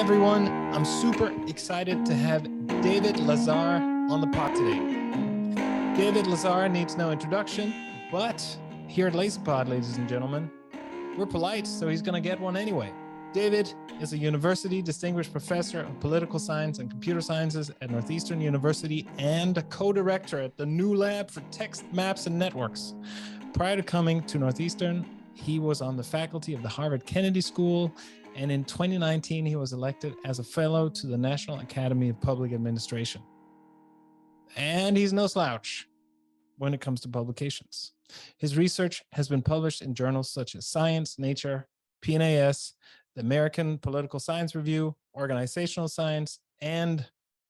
everyone. I'm super excited to have David Lazer on the pod today. David Lazer needs no introduction, but here at LazyPod, ladies and gentlemen, we're polite, so he's going to get one anyway. David is a university distinguished professor of political science and computer sciences at Northeastern University and a co-director at the NULab for text maps and networks. Prior to coming to Northeastern, he was on the faculty of the Harvard Kennedy School, and in 2019, he was elected as a fellow to the National Academy of Public Administration. And he's no slouch when it comes to publications. His research has been published in journals such as Science, Nature, PNAS, the American Political Science Review, Organizational Science, and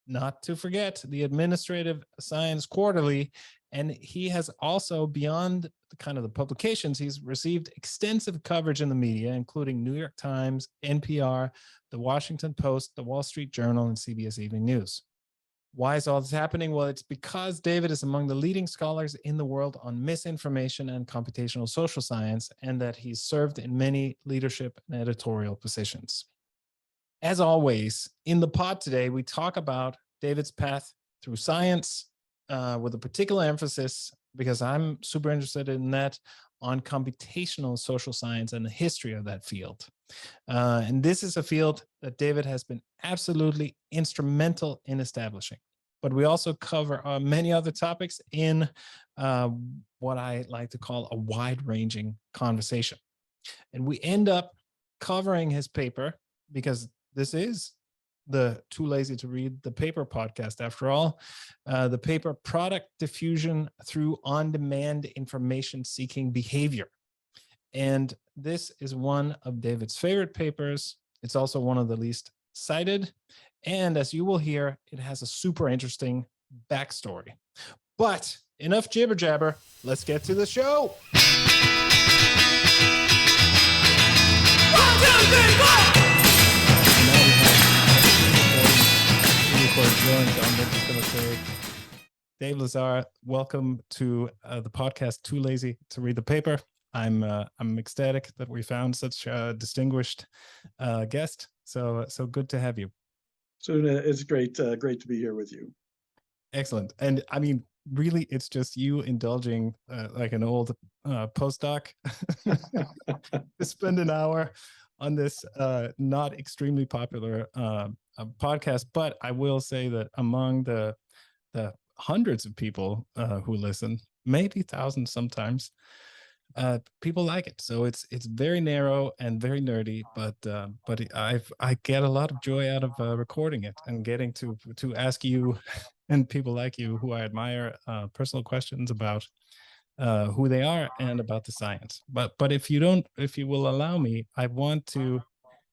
not to forget, the Administrative Science Quarterly. And he has also, beyond the publications, he's received extensive coverage in the media, including New York Times, NPR, the Washington Post, the Wall Street Journal, and CBS Evening News. Why is all this happening? Well, it's because David is among the leading scholars in the world on misinformation and computational social science, and that he's served in many leadership and editorial positions. As always, in the pod today, we talk about David's path through science with a particular emphasis, because I'm super interested in that, on computational social science and the history of that field. And this is a field that David has been absolutely instrumental in establishing. But we also cover many other topics in what I like to call a wide-ranging conversation. And we end up covering his paper, because this is the Too Lazy to Read the Paper podcast, after all, the paper Product Diffusion Through On-Demand Information-Seeking Behavior. And this is one of David's favorite papers. It's also one of the least cited. And as you will hear, it has a super interesting backstory. But enough jibber jabber. Let's get to the show. 1, 2, 3, 4. Dave Lazer, welcome to the podcast Too Lazy to Read the Paper. I'm ecstatic that we found such a distinguished guest. So good to have you. So it's great to be here with you. Excellent. And I mean, really, it's just you indulging like an old postdoc to spend an hour on this not extremely popular podcast. But I will say that among the hundreds of people who listen, maybe thousands sometimes, people like it. So it's very narrow and very nerdy, but I get a lot of joy out of recording it and getting to ask you and people like you who I admire personal questions about who they are and about the science. But if you will allow me, I want to,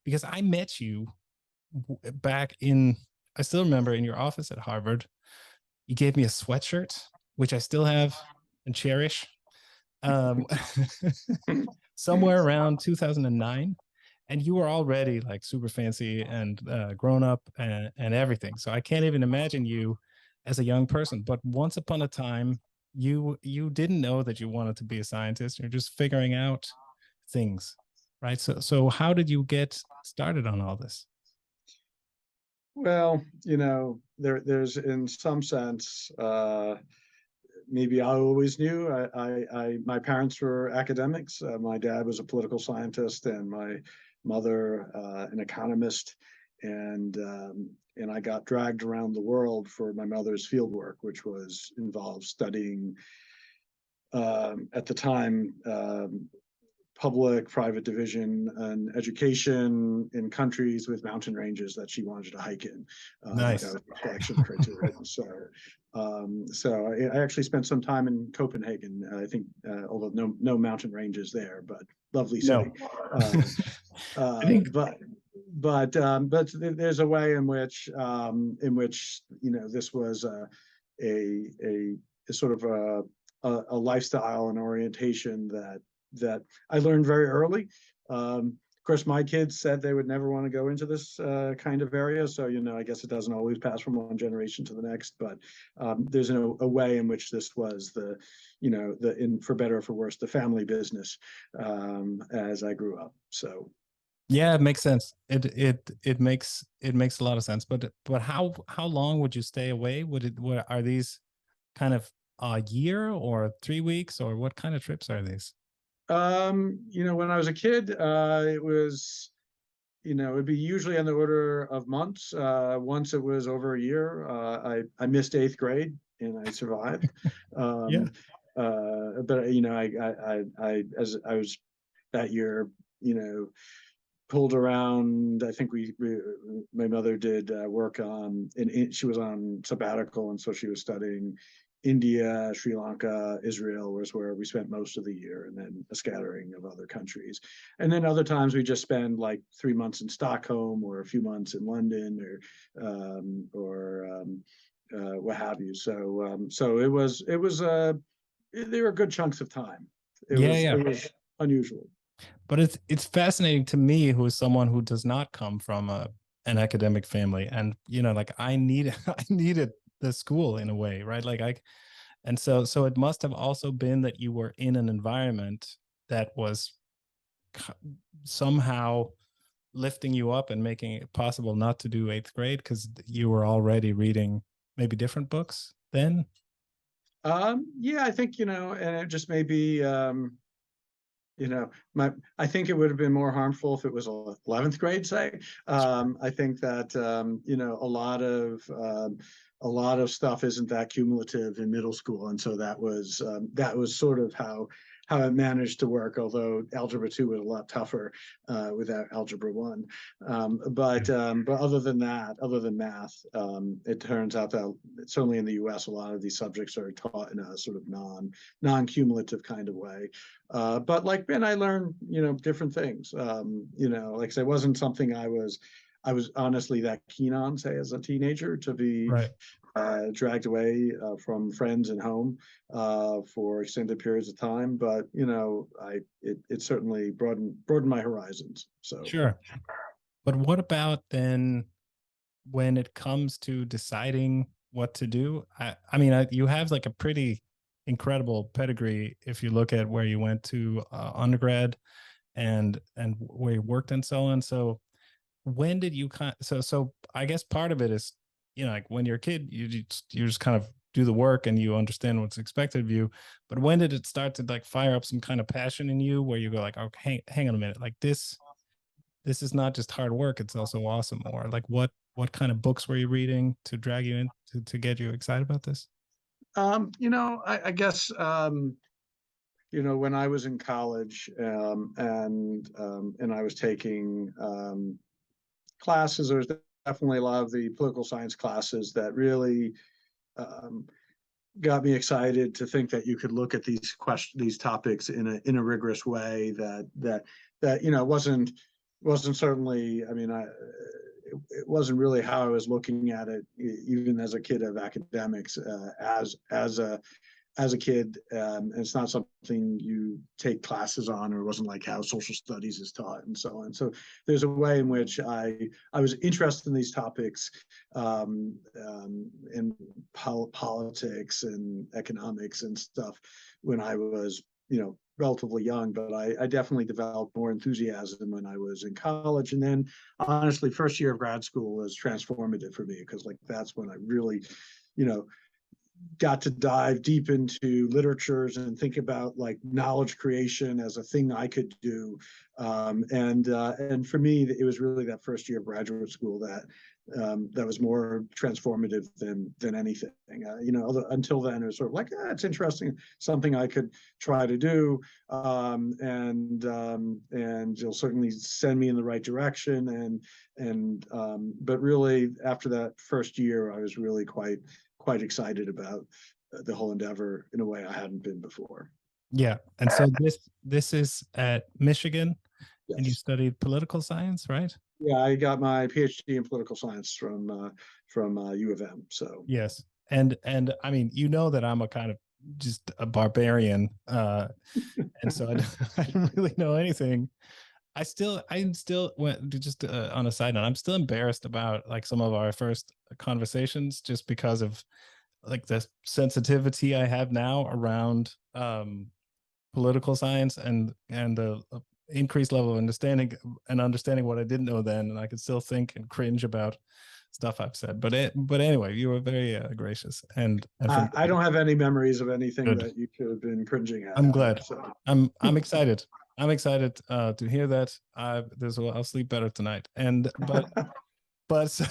because I met you back in, I still remember, in your office at Harvard. You gave me a sweatshirt, which I still have and cherish, somewhere around 2009. And you were already like super fancy and grown up and everything. So I can't even imagine you as a young person. But once upon a time, you didn't know that you wanted to be a scientist. You're just figuring out things, right? So how did you get started on all this? Well, there's in some sense, maybe I always knew. My parents were academics. My dad was a political scientist, and my mother an economist. And I got dragged around the world for my mother's field work, which involved studying at the time public-private division and education in countries with mountain ranges that she wanted to hike in. Nice. That was the selection criteria. So I actually spent some time in Copenhagen. I think, although no mountain ranges there, but lovely city. No. But there's a way in which this was a sort of a lifestyle and orientation that I learned very early. Of course, my kids said they would never want to go into this kind of area. So, I guess it doesn't always pass from one generation to the next. But there's a way in which this was for better or for worse, the family business as I grew up. So Yeah, it makes sense. It makes a lot of sense. But how long would you stay away? What are these kind of a year or 3 weeks, or what kind of trips are these? When I was a kid, it was, it'd be usually on the order of months. Once it was over a year. I missed eighth grade and I survived. Yeah. Um, but as I was that year, you know, pulled around. I think my mother did work on, and she was on sabbatical, and so she was studying India, Sri Lanka, Israel was where we spent most of the year, and then a scattering of other countries. And then other times we just spend like 3 months in Stockholm or a few months in London or what have you. So they were good chunks of time. It Yeah, was yeah. it was unusual. But it's fascinating to me, who is someone who does not come from an academic family, and like I needed I needed the school in a way, right? Like I and so it must have also been that you were in an environment that was somehow lifting you up and making it possible not to do eighth grade because you were already reading maybe different books then. Yeah, I think, and it just may be, I think it would have been more harmful if it was 11th grade, say. I think that, a lot of stuff isn't that cumulative in middle school. And so that was sort of how it managed to work, although Algebra 2 was a lot tougher without Algebra 1. But other than that, other than math, it turns out that certainly in the US, a lot of these subjects are taught in a sort of non-cumulative kind of way. But like Ben, I learned, different things. Like I say, it wasn't something I was honestly that keen on, say, as a teenager, to be Right. dragged away from friends and home for extended periods of time. But it certainly broadened my horizons. So Sure. But what about then when it comes to deciding what to do? I mean, you have like a pretty incredible pedigree if you look at where you went to undergrad and where you worked and so on. So when did you so I guess part of it is, like when you're a kid, you just kind of do the work and you understand what's expected of you. But when did it start to like fire up some kind of passion in you where you go like, okay, hang on a minute, like this is not just hard work, it's also awesome? Or like what kind of books were you reading to drag you in to get you excited about this? I guess when I was in college, and I was taking classes, there was definitely a lot of the political science classes that really um, got me excited to think that you could look at these topics in a rigorous way that wasn't certainly. I mean, it wasn't really how I was looking at it, even as a kid of academics, as a kid. And it's not something you take classes on, or it wasn't like how social studies is taught and so on. So there's a way in which I was interested in these topics, in politics and economics and stuff when I was, relatively young. But I definitely developed more enthusiasm when I was in college. And then honestly, first year of grad school was transformative for me, because like that's when I really, you know, got to dive deep into literatures and think about like knowledge creation as a thing I could do. And for me, it was really that first year of graduate school that was more transformative than anything. Until then, it was sort of like, it's interesting, something I could try to do, and you'll certainly send me in the right direction. But really, after that first year, I was really quite excited about the whole endeavor in a way I hadn't been before. Yeah. And so this is at Michigan, and you Yes. studied political science, right? Yeah, I got my PhD in political science from U of M. So Yes. And I mean, that I'm a kind of just a barbarian, and so I don't really know anything. I'm still went just on a side note, I'm still embarrassed about like some of our first conversations, just because of like the sensitivity I have now around political science and the increased level of understanding what I didn't know then, and I could still think and cringe about stuff I've said. But anyway, you were very gracious and I don't have any memories of anything good. that you could have been cringing at. I'm glad. So. I'm excited. I'm excited to hear that. I'll sleep better tonight. But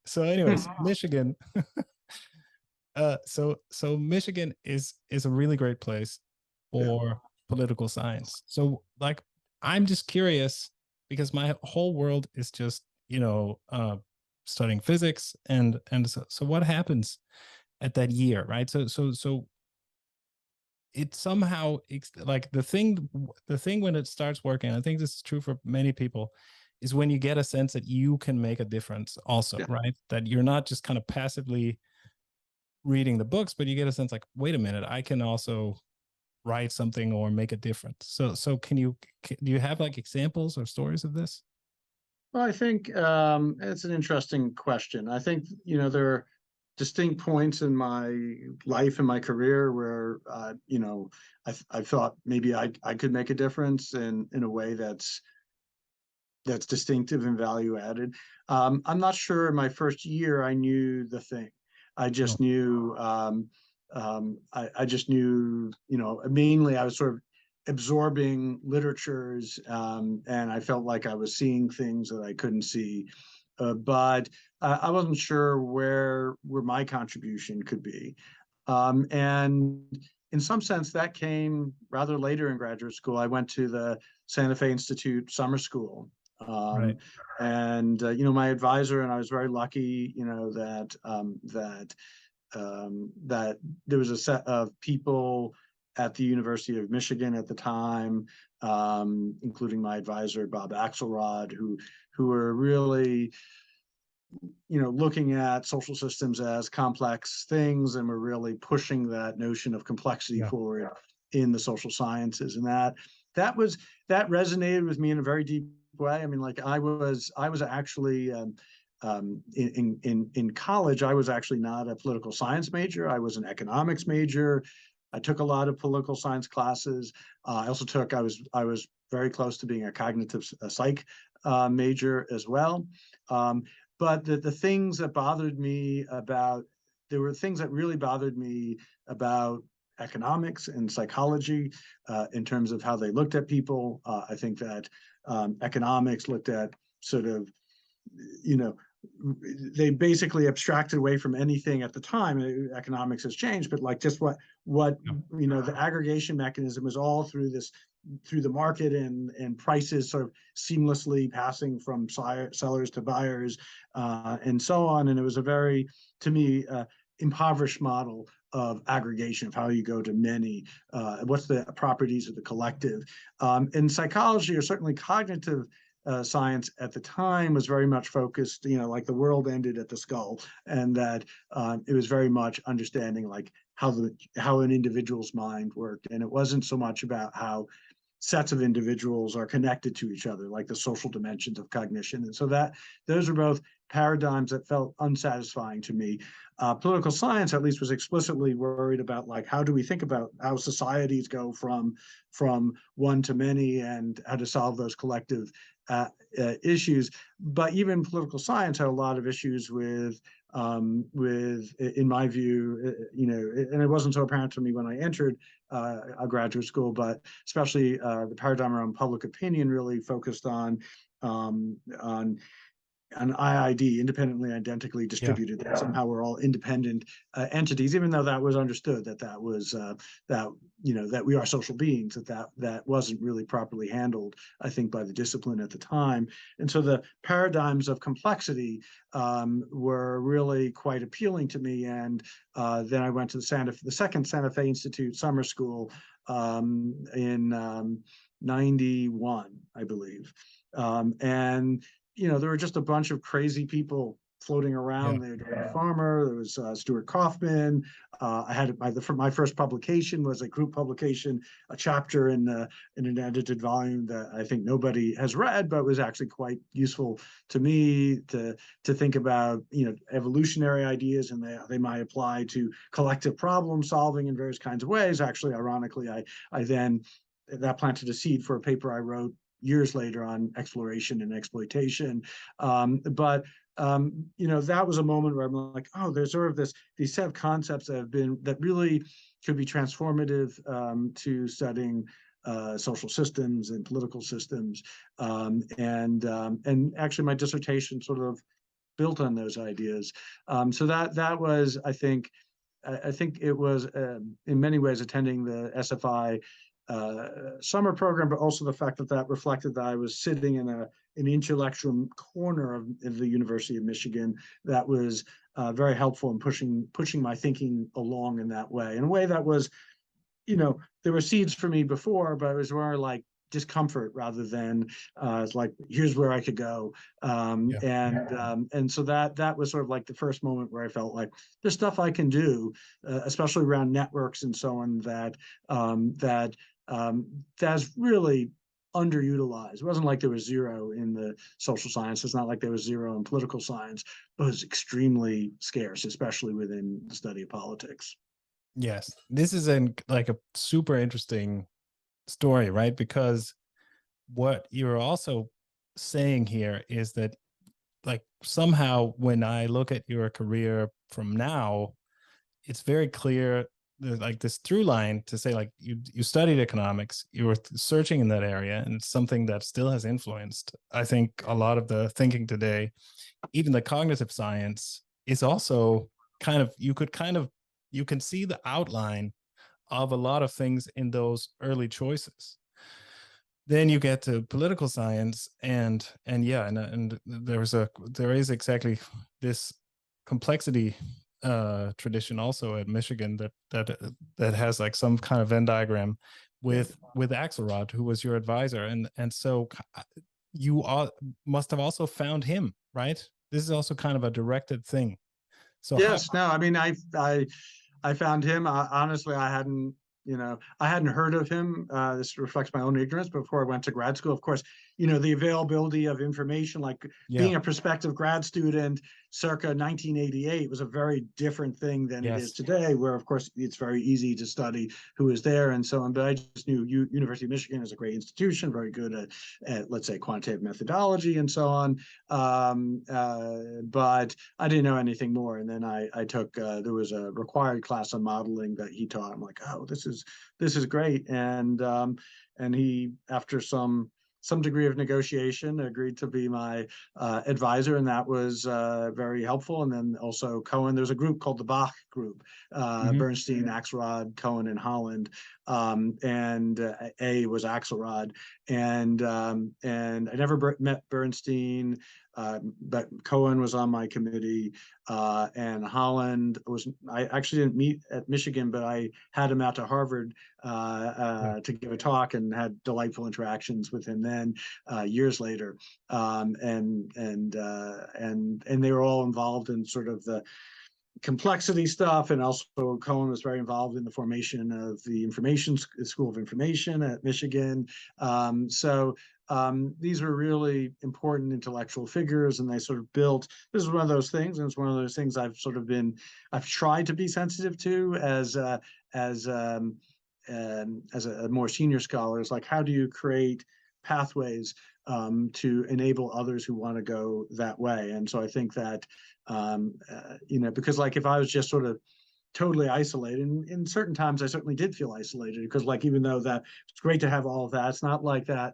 so anyways, Michigan. So Michigan is a really great place for political science. So like, I'm just curious because my whole world is just, studying physics and so what happens at that year, right? So it somehow like the thing when it starts working, I think this is true for many people, is when you get a sense that you can make a difference also, right? That you're not just kind of passively reading the books, but you get a sense like, wait a minute, I can also write something or make a difference. So do you have like examples or stories of this? Well, I think it's an interesting question. I think, there are distinct points in my life and my career where, I thought maybe I could make a difference in a way that's distinctive and value added. I'm not sure in my first year I knew the thing. I just knew, I just knew, mainly I was sort of absorbing literatures, and I felt like I was seeing things that I couldn't see. But I wasn't sure where my contribution could be. And in some sense, that came rather later in graduate school. I went to the Santa Fe Institute summer school. Right. And my advisor and I was very lucky, that there was a set of people at the University of Michigan at the time, including my advisor Bob Axelrod, who were really looking at social systems as complex things, and were really pushing that notion of complexity forward in the social sciences. And that resonated with me in a very deep way. I mean, like I was actually in college, I was actually not a political science major. I was an economics major. I took a lot of political science classes. I was very close to being a cognitive psych major as well. But the things that bothered me there were things that really bothered me about economics and psychology in terms of how they looked at people. I think that economics looked at sort of, they basically abstracted away from anything at the time. Economics has changed, but like just what the aggregation mechanism is all through the market and prices sort of seamlessly passing from sellers to buyers and so on. And it was a very, to me, impoverished model of aggregation, of how you go to many, what's the properties of the collective. In psychology, or certainly cognitive science at the time, was very much focused, like the world ended at the skull, and that it was very much understanding like how an individual's mind worked. And it wasn't so much about how sets of individuals are connected to each other, like the social dimensions of cognition. And so those are both paradigms that felt unsatisfying to me. Political science, at least, was explicitly worried about like, how do we think about how societies go from one to many, and how to solve those collective issues. But even political science had a lot of issues with, in my view, and it wasn't so apparent to me when I entered a graduate school, but especially the paradigm around public opinion really focused on IID, independently identically distributed, that somehow we're all independent entities, even though that was understood that was that we are social beings, that wasn't really properly handled, I think, by the discipline at the time. And so the paradigms of complexity were really quite appealing to me. And then I went to the second Santa Fe Institute summer school in 91, I believe. And there were just a bunch of crazy people floating around there. David Farmer, there was Stuart Kaufman. I had my first publication was a group publication, a chapter in an edited volume that I think nobody has read, but was actually quite useful to me to think about evolutionary ideas, and they might apply to collective problem solving in various kinds of ways. Actually, ironically, I then that planted a seed for a paper I wrote years later on exploration and exploitation. But that was a moment where I'm like, oh, there's sort of these set of concepts that really could be transformative to studying social systems and political systems. And actually my dissertation sort of built on those ideas. So that was, I think it was in many ways attending the SFI summer program, but also the fact that reflected that I was sitting in an intellectual corner of the University of Michigan that was very helpful in pushing my thinking along in that way, in a way that was, there were seeds for me before, but it was more like discomfort rather than it's like, here's where I could go. And so that was sort of like the first moment where I felt like there's stuff I can do, especially around networks and so on, that's really underutilized. It wasn't like there was zero in the social science. It's not like there was zero in political science, but it was extremely scarce, especially within the study of politics. Yes, this is like a super interesting story, right? Because what you're also saying here is that, like, somehow when I look at your career from now, it's very clear there's like this through line to say, like, you studied economics, you were searching in that area, and it's something that still has influenced, I think, a lot of the thinking today. Even the cognitive science is also you can see the outline of a lot of things in those early choices. Then you get to political science, and there is exactly this complexity tradition also at Michigan that has like some kind of Venn diagram with Axelrod, who was your advisor, and so you must have also found him, right? This is also kind of a directed thing. So yes, no, I mean, I found him. Honestly, I hadn't heard of him. This reflects my own ignorance. But before I went to grad school, of course, the availability of information, like being a prospective grad student circa 1988 was a very different thing than it is today, where, of course, it's very easy to study who is there and so on. But I just knew University of Michigan is a great institution, very good at let's say, quantitative methodology and so on. But I didn't know anything more. And then I took, there was a required class on modeling that he taught. I'm like, oh, this is great. And he, after some degree of negotiation, agreed to be my advisor, and that was very helpful. And then also Cohen, there's a group called the Bach Group, Bernstein, Axelrod, Cohen, and Holland, and A was Axelrod, and I never met Bernstein, but Cohen was on my committee, and Holland I actually didn't meet at Michigan, but I had him out to Harvard to give a talk, and had delightful interactions with him then, years later. And they were all involved in sort of the complexity stuff, and also Cohen was very involved in the formation of the School of Information at Michigan. So these were really important intellectual figures, and they sort of built. This is one of those things, and it's one of those things I've tried to be sensitive to as a more senior scholar. Is like, how do you create pathways to enable others who want to go that way? And so I think that because, like, if I was just sort of totally isolated, and in certain times I certainly did feel isolated, because, like, even though that it's great to have all of that, it's not like that.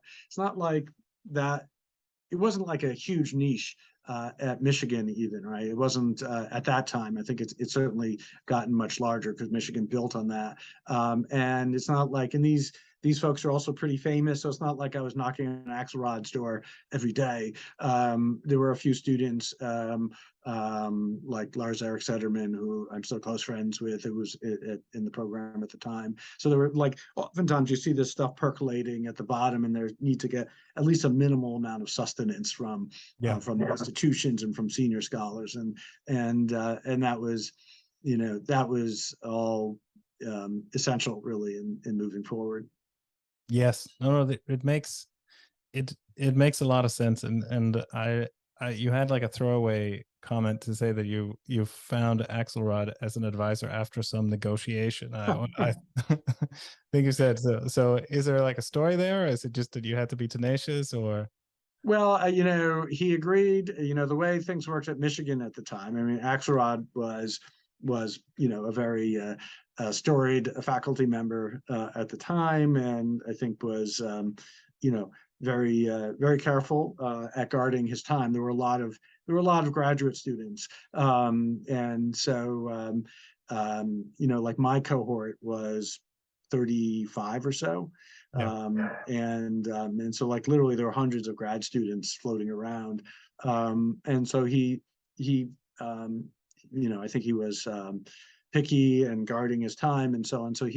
It wasn't like a huge niche at Michigan even, right? It wasn't at that time. I think it's certainly gotten much larger because Michigan built on that. And it's not like, and these folks are also pretty famous, so it's not like I was knocking on an Axelrod's door every day. There were a few students like Lars Erik Sederman, who I'm still close friends with, who was in the program at the time. So there were, like, oftentimes you see this stuff percolating at the bottom, and there need to get at least a minimal amount of sustenance from the institutions and from senior scholars, and that was all essential, really, in moving forward. Yes, no, it makes a lot of sense, and I you had like a throwaway comment to say that you found Axelrod as an advisor after some negotiation. I think you said so. So is there like a story there, or is it just that you had to be tenacious, or? Well, he agreed. The way things worked at Michigan at the time. I mean, Axelrod was a very storied faculty member at the time, and I think was very very careful at guarding his time. There were a lot of graduate students, and so like my cohort was 35 or so. Yeah. And so like literally there were hundreds of grad students floating around. And so he I think he was picky and guarding his time and so on. So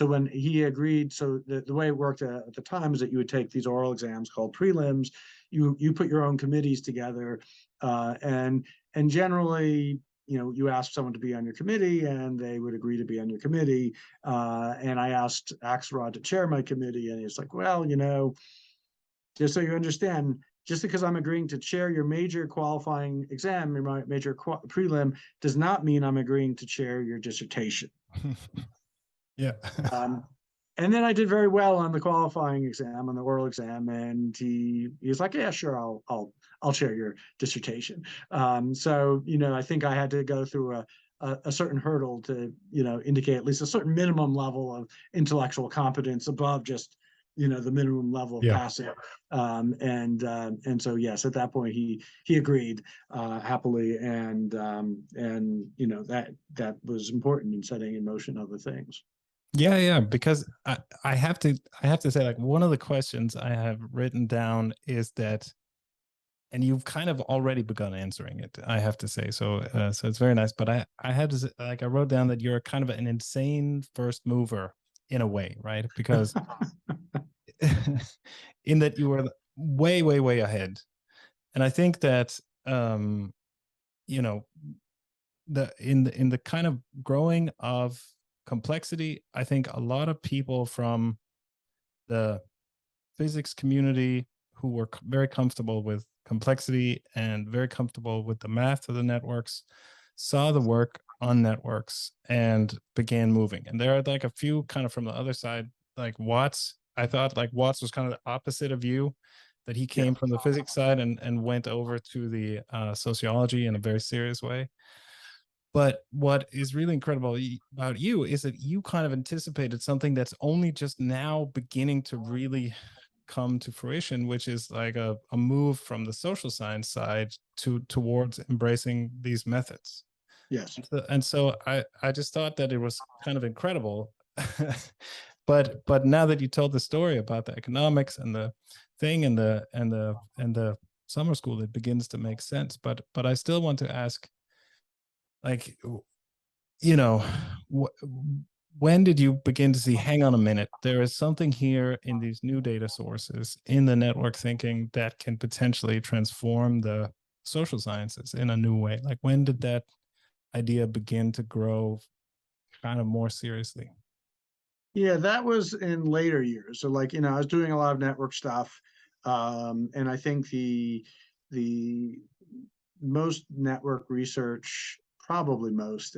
when he agreed, so the way it worked at the time is that you would take these oral exams called prelims. You put your own committees together, and generally, you ask someone to be on your committee and they would agree to be on your committee. And I asked Axelrod to chair my committee, and he's like, well, just so you understand, just because I'm agreeing to chair your major qualifying exam, my major prelim, does not mean I'm agreeing to chair your dissertation. Yeah. And then I did very well on the qualifying exam, on the oral exam, and he was like, yeah, sure, I'll chair your dissertation. So I think I had to go through a certain hurdle to indicate at least a certain minimum level of intellectual competence above just the minimum level of passing. And so yes, at that point he agreed happily, and that was important in setting in motion other things. Yeah, because I have to say, like, one of the questions I have written down is that, and you've kind of already begun answering it, I have to say. So so it's very nice. But I had to say, like, I wrote down that you're kind of an insane first mover in a way, right? Because in that you were way, way, way ahead. And I think that in the kind of growing of complexity, I think a lot of people from the physics community who were very comfortable with complexity and very comfortable with the math of the networks saw the work on networks and began moving. And there are like a few kind of from the other side, like Watts. I thought like Watts was kind of the opposite of you, that he came from the physics side and went over to the sociology in a very serious way. But what is really incredible about you is that you kind of anticipated something that's only just now beginning to really come to fruition, which is like a move from the social science side towards embracing these methods. Yes. And so I just thought that it was kind of incredible. But now that you told the story about the economics and the thing and the summer school, it begins to make sense. But I still want to ask, like, when did you begin to see, hang on a minute, there is something here in these new data sources in the network thinking that can potentially transform the social sciences in a new way? Like, when did that idea begin to grow kind of more seriously? Yeah, that was in later years. So like, I was doing a lot of network stuff. And I think the most network research, probably most,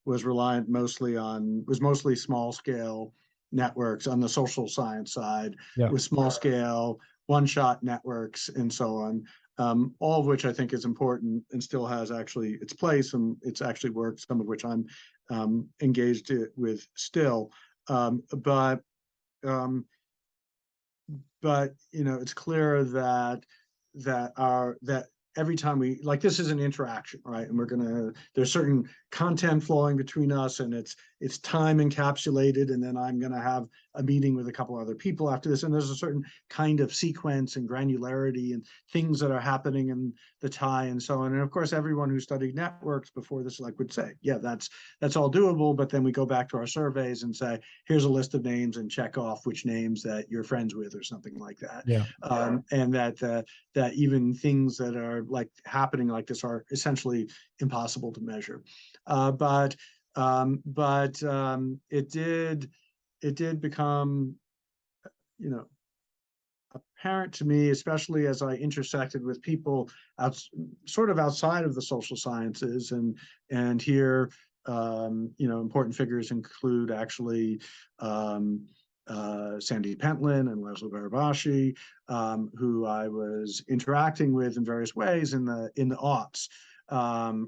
was mostly small scale networks on the social science side, with small scale one-shot networks and so on. All of which I think is important and still has actually its place, and it's actually worked, some of which I'm engaged with still. But it's clear that every time we, like, this is an interaction, right? And there's certain content flowing between us, and it's time encapsulated, and then I'm gonna have a meeting with a couple other people after this, and there's a certain kind of sequence and granularity and things that are happening in the tie and so on. And of course, everyone who studied networks before this would say, yeah, that's all doable. But then we go back to our surveys and say, here's a list of names, and check off which names that you're friends with or something like that. And that even things that are like happening like this are essentially impossible to measure. But it did become, apparent to me, especially as I intersected with people sort of outside of the social sciences, and here, important figures include actually Sandy Pentland and Laszlo Barabashi, who I was interacting with in various ways in the aughts,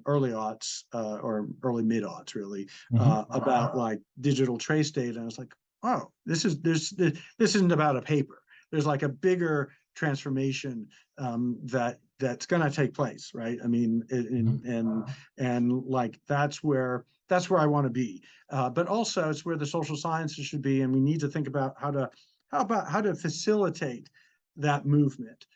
early aughts, or early mid aughts, really, about like digital trace data. And I was like, oh, this isn't about a paper. There's like a bigger transformation that's going to take place, right? I mean, and like that's where I want to be. But also, it's where the social sciences should be, and we need to think about how to facilitate that movement.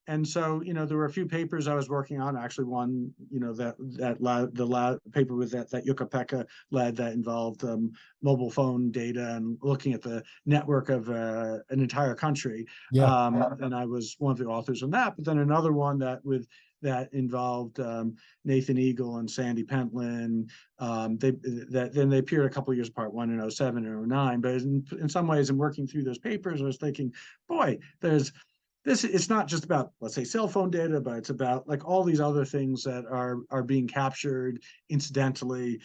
And so, there were a few papers I was working on. Actually, one, the paper with that Jukka-Pekka led that involved mobile phone data and looking at the network of an entire country. Yeah. And I was one of the authors on that. But then another one that involved Nathan Eagle and Sandy Pentland. They appeared a couple of years apart, one in 07 and 09. But in some ways, in working through those papers, I was thinking, boy, it's not just about, let's say, cell phone data, but it's about like all these other things that are being captured incidentally,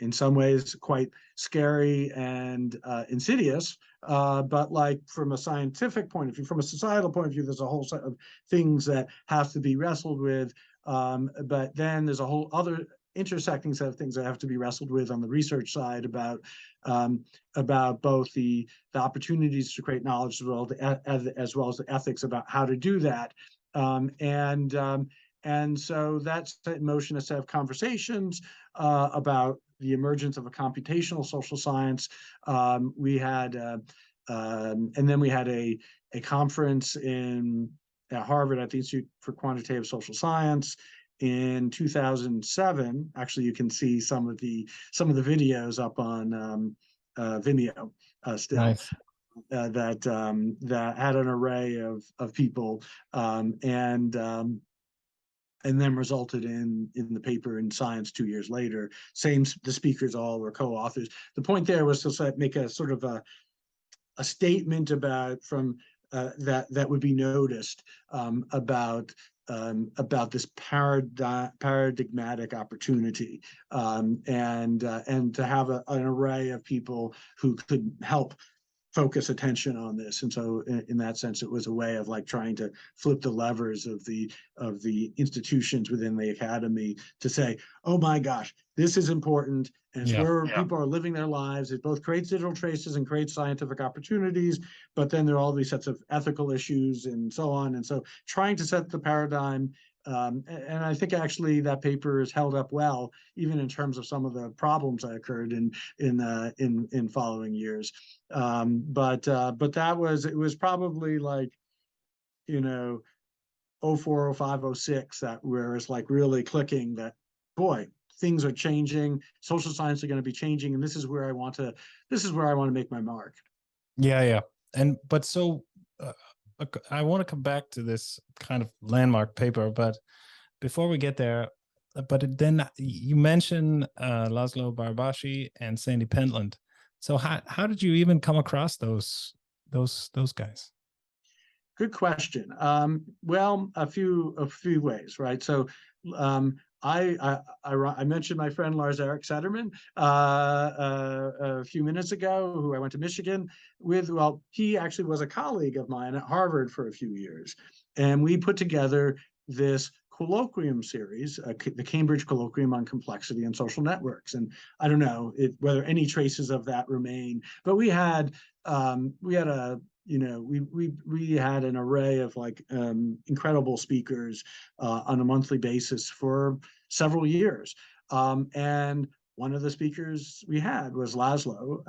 in some ways quite scary and insidious. But like from a scientific point of view, from a societal point of view, there's a whole set of things that have to be wrestled with. But then there's a whole other intersecting set of things that have to be wrestled with on the research side about both the opportunities to create knowledge as well as the ethics about how to do that. And so that's set in motion a set of conversations about the emergence of a computational social science. We had and then we had a conference at Harvard at the Institute for Quantitative Social Science in 2007. Actually, you can see some of the videos up on Vimeo still. Nice. That had an array of people, and then resulted in the paper in Science 2 years later. The speakers all were co-authors. The point there was to make a sort of a statement about that would be noticed, about this paradigmatic opportunity, and to have an array of people who could help focus attention on this. And so in that sense, it was a way of like trying to flip the levers of the institutions within the academy to say, oh my gosh, this is important. And it's where people are living their lives. It both creates digital traces and creates scientific opportunities, but then there are all these sets of ethical issues and so on. And so trying to set the paradigm, and I think actually that paper is held up well, even in terms of some of the problems that occurred in following years. But it was probably like, 04, 05, 06 that where it's like really clicking that, boy, things are changing, social science are going to be changing, and this is where I want to make my mark. Yeah. But so I want to come back to this kind of landmark paper, but before we get there, then you mentioned Laszlo Barabashi and Sandy Pentland. So how did you even come across those guys? Good question. Well, a few ways, right? So I mentioned my friend Lars Erik Sederman a few minutes ago, who I went to Michigan with. Well, he actually was a colleague of mine at Harvard for a few years, and we put together this colloquium series, the Cambridge Colloquium on Complexity and Social Networks. And I don't know whether any traces of that remain, but we had we had an array of like incredible speakers on a monthly basis for several years. And one of the speakers we had was Laszlo.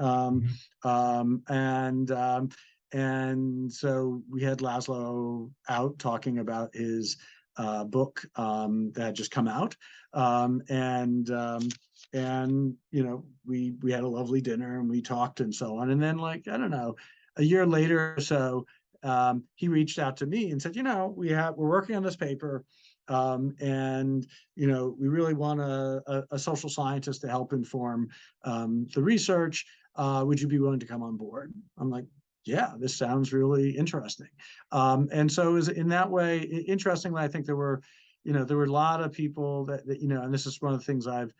And so we had Laszlo out talking about his book that had just come out. And we had a lovely dinner and we talked and so on. And then, like, I don't know, a year later or so, he reached out to me and said, we're working on this paper, and we really want a social scientist to help inform the research. Would you be willing to come on board? I'm like, yeah, this sounds really interesting. And so it was in that way, interestingly, I think there were a lot of people that and this is one of the things I've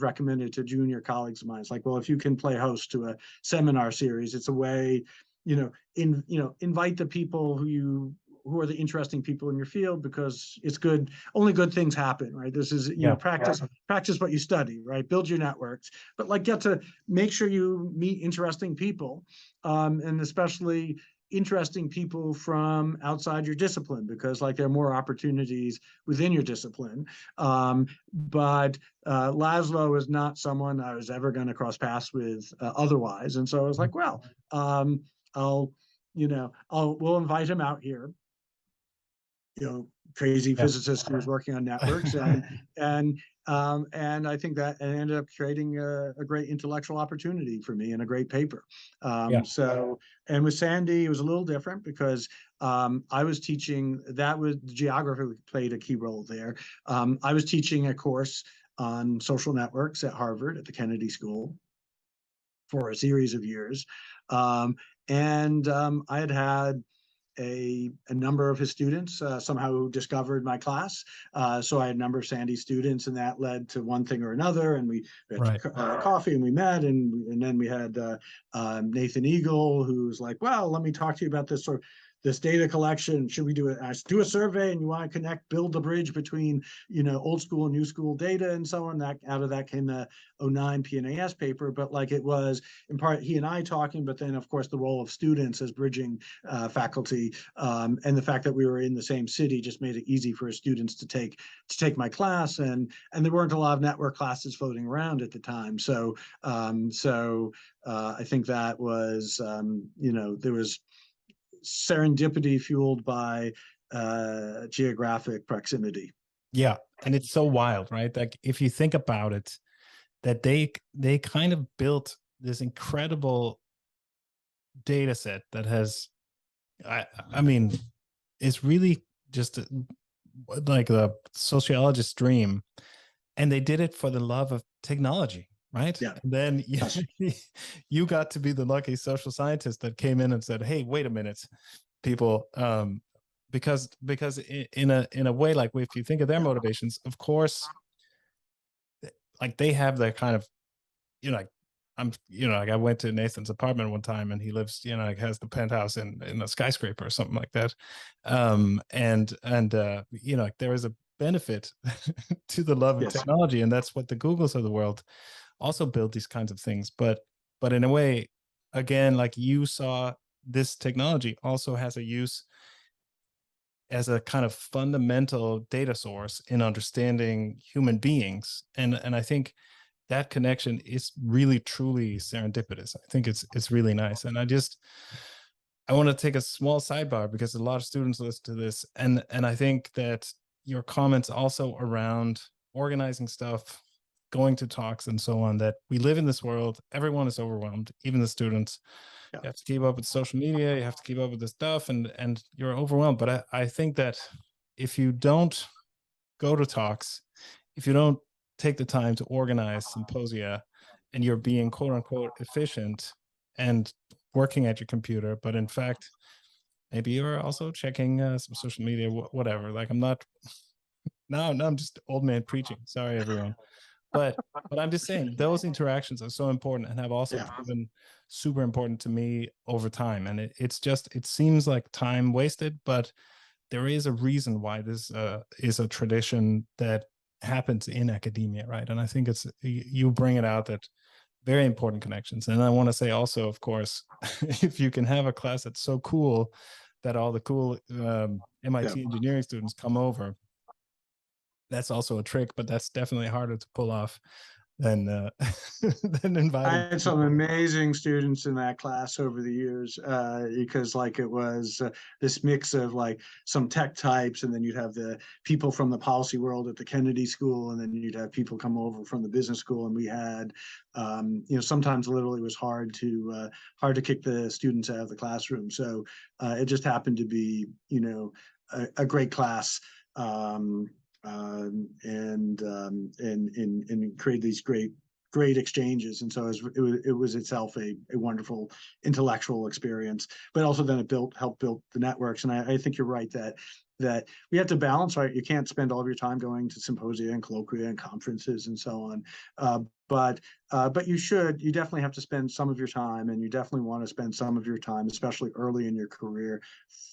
recommended to junior colleagues of mine. It's like, well, if you can play host to a seminar series, it's a way, invite the people who are the interesting people in your field, because it's good. Only good things happen, right? This is, practice what you study, right? Build your networks, but like get to make sure you meet interesting people, and especially interesting people from outside your discipline, because like there are more opportunities within your discipline. But Laszlo is not someone I was ever going to cross paths with otherwise. And so I was like, well, we'll invite him out here, crazy physicist who was working on networks, and I think that it ended up creating a great intellectual opportunity for me and a great paper. So, and with Sandy, it was a little different because I was teaching, geography played a key role there. I was teaching a course on social networks at Harvard at the Kennedy School for a series of years. And I had a number of his students somehow discovered my class. So I had a number of Sandy students, and that led to one thing or another. And we had coffee, and we met, and then we had Nathan Eagle, who's like, well, let me talk to you about this data collection. Should we do a survey, and you want to build the bridge between old school and new school data and so on. That out of that came the 09 PNAS paper. But like it was in part he and I talking, but then of course the role of students as bridging faculty, and the fact that we were in the same city just made it easy for students to take my class, and there weren't a lot of network classes floating around at the time. So I think that was there was serendipity fueled by geographic proximity. Yeah, and it's so wild, right? Like if you think about it, that they kind of built this incredible data set that has, I mean, it's really just like a sociologist's dream, and they did it for the love of technology, right? Yeah. And then you got to be the lucky social scientist that came in and said, hey, wait a minute, people, because in a way, like if you think of their motivations, of course, like they have their kind of, like like I went to Nathan's apartment one time, and he lives, like has the penthouse in a skyscraper or something like that. And like there is a benefit to the love of technology, and that's what the Googles of the world also build these kinds of things. But in a way, again, like you saw, this technology also has a use as a kind of fundamental data source in understanding human beings. And I think that connection is really truly serendipitous. I think it's really nice. And I want to take a small sidebar because a lot of students listen to this, and I think that your comments also around organizing stuff, going to talks and so on, that we live in this world, everyone is overwhelmed, even the students. You have to keep up with social media, you have to keep up with this stuff, and you're overwhelmed. But I think that if you don't go to talks, if you don't take the time to organize symposia, and you're being quote unquote efficient and working at your computer, but in fact, maybe you're also checking some social media, whatever. Like I'm not, now I'm just old man preaching. Sorry, everyone. But I'm just saying those interactions are so important and have also proven super important to me over time. And it seems like time wasted, but there is a reason why this is a tradition that happens in academia, right? And I think you bring it out, that very important connections. And I want to say also, of course, if you can have a class that's so cool that all the cool MIT engineering students come over, that's also a trick, but that's definitely harder to pull off than inviting. I had some amazing students in that class over the years, because like it was this mix of like some tech types, and then you'd have the people from the policy world at the Kennedy School, and then you'd have people come over from the business school, and we had sometimes literally it was hard to kick the students out of the classroom. So it just happened to be a great class. And create these great great exchanges. And so it was itself a wonderful intellectual experience, but also then it helped build the networks. And I think you're right that we have to balance, right? You can't spend all of your time going to symposia and colloquia and conferences and so on. But you definitely have to spend some of your time, and you definitely want to spend some of your time, especially early in your career,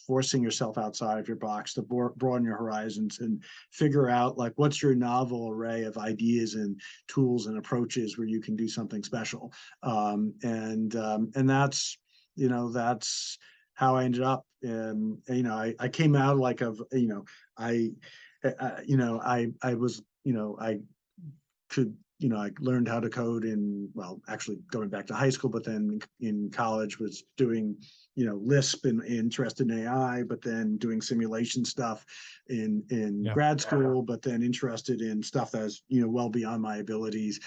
forcing yourself outside of your box to broaden your horizons and figure out like what's your novel array of ideas and tools and approaches where you can do something special. And that's, that's how I ended up. And, I came out like I was, I could, I learned how to code actually going back to high school, but then in college was doing, Lisp and interested in AI, but then doing simulation stuff in grad school, but then interested in stuff that's, well beyond my abilities.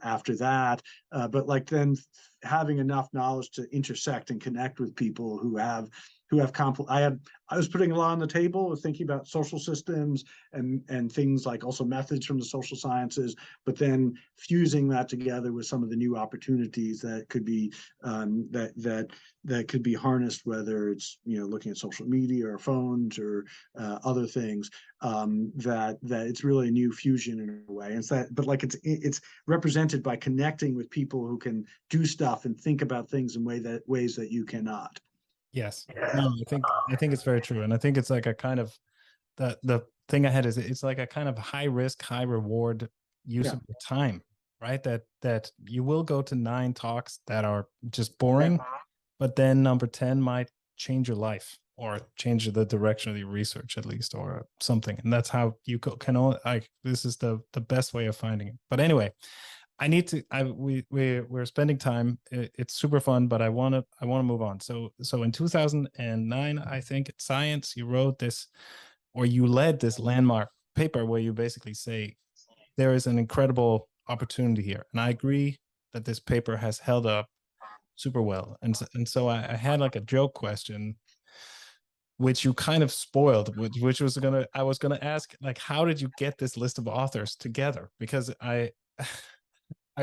After that, but like then having enough knowledge to intersect and connect with people who have I was putting a lot on the table, thinking about social systems and things like also methods from the social sciences, but then fusing that together with some of the new opportunities that could be that could be harnessed, whether it's looking at social media or phones or other things. That it's really a new fusion in a way. But like it's represented by connecting with people who can do stuff and think about things in ways that you cannot. Yes. No, I think it's very true. And I think it's like a kind of the thing I had is it's like a kind of high risk, high reward use of your time, right? That you will go to 9 talks that are just boring, but then number 10 might change your life or change the direction of your research at least or something. And that's how you can only this is the best way of finding it. But anyway, I need to. We're spending time. It's super fun, but I want to move on. So in 2009, I think at Science, you wrote this, or you led this landmark paper where you basically say there is an incredible opportunity here, and I agree that this paper has held up super well. And so I had like a joke question, which you kind of spoiled, which I was gonna ask like, how did you get this list of authors together? Because I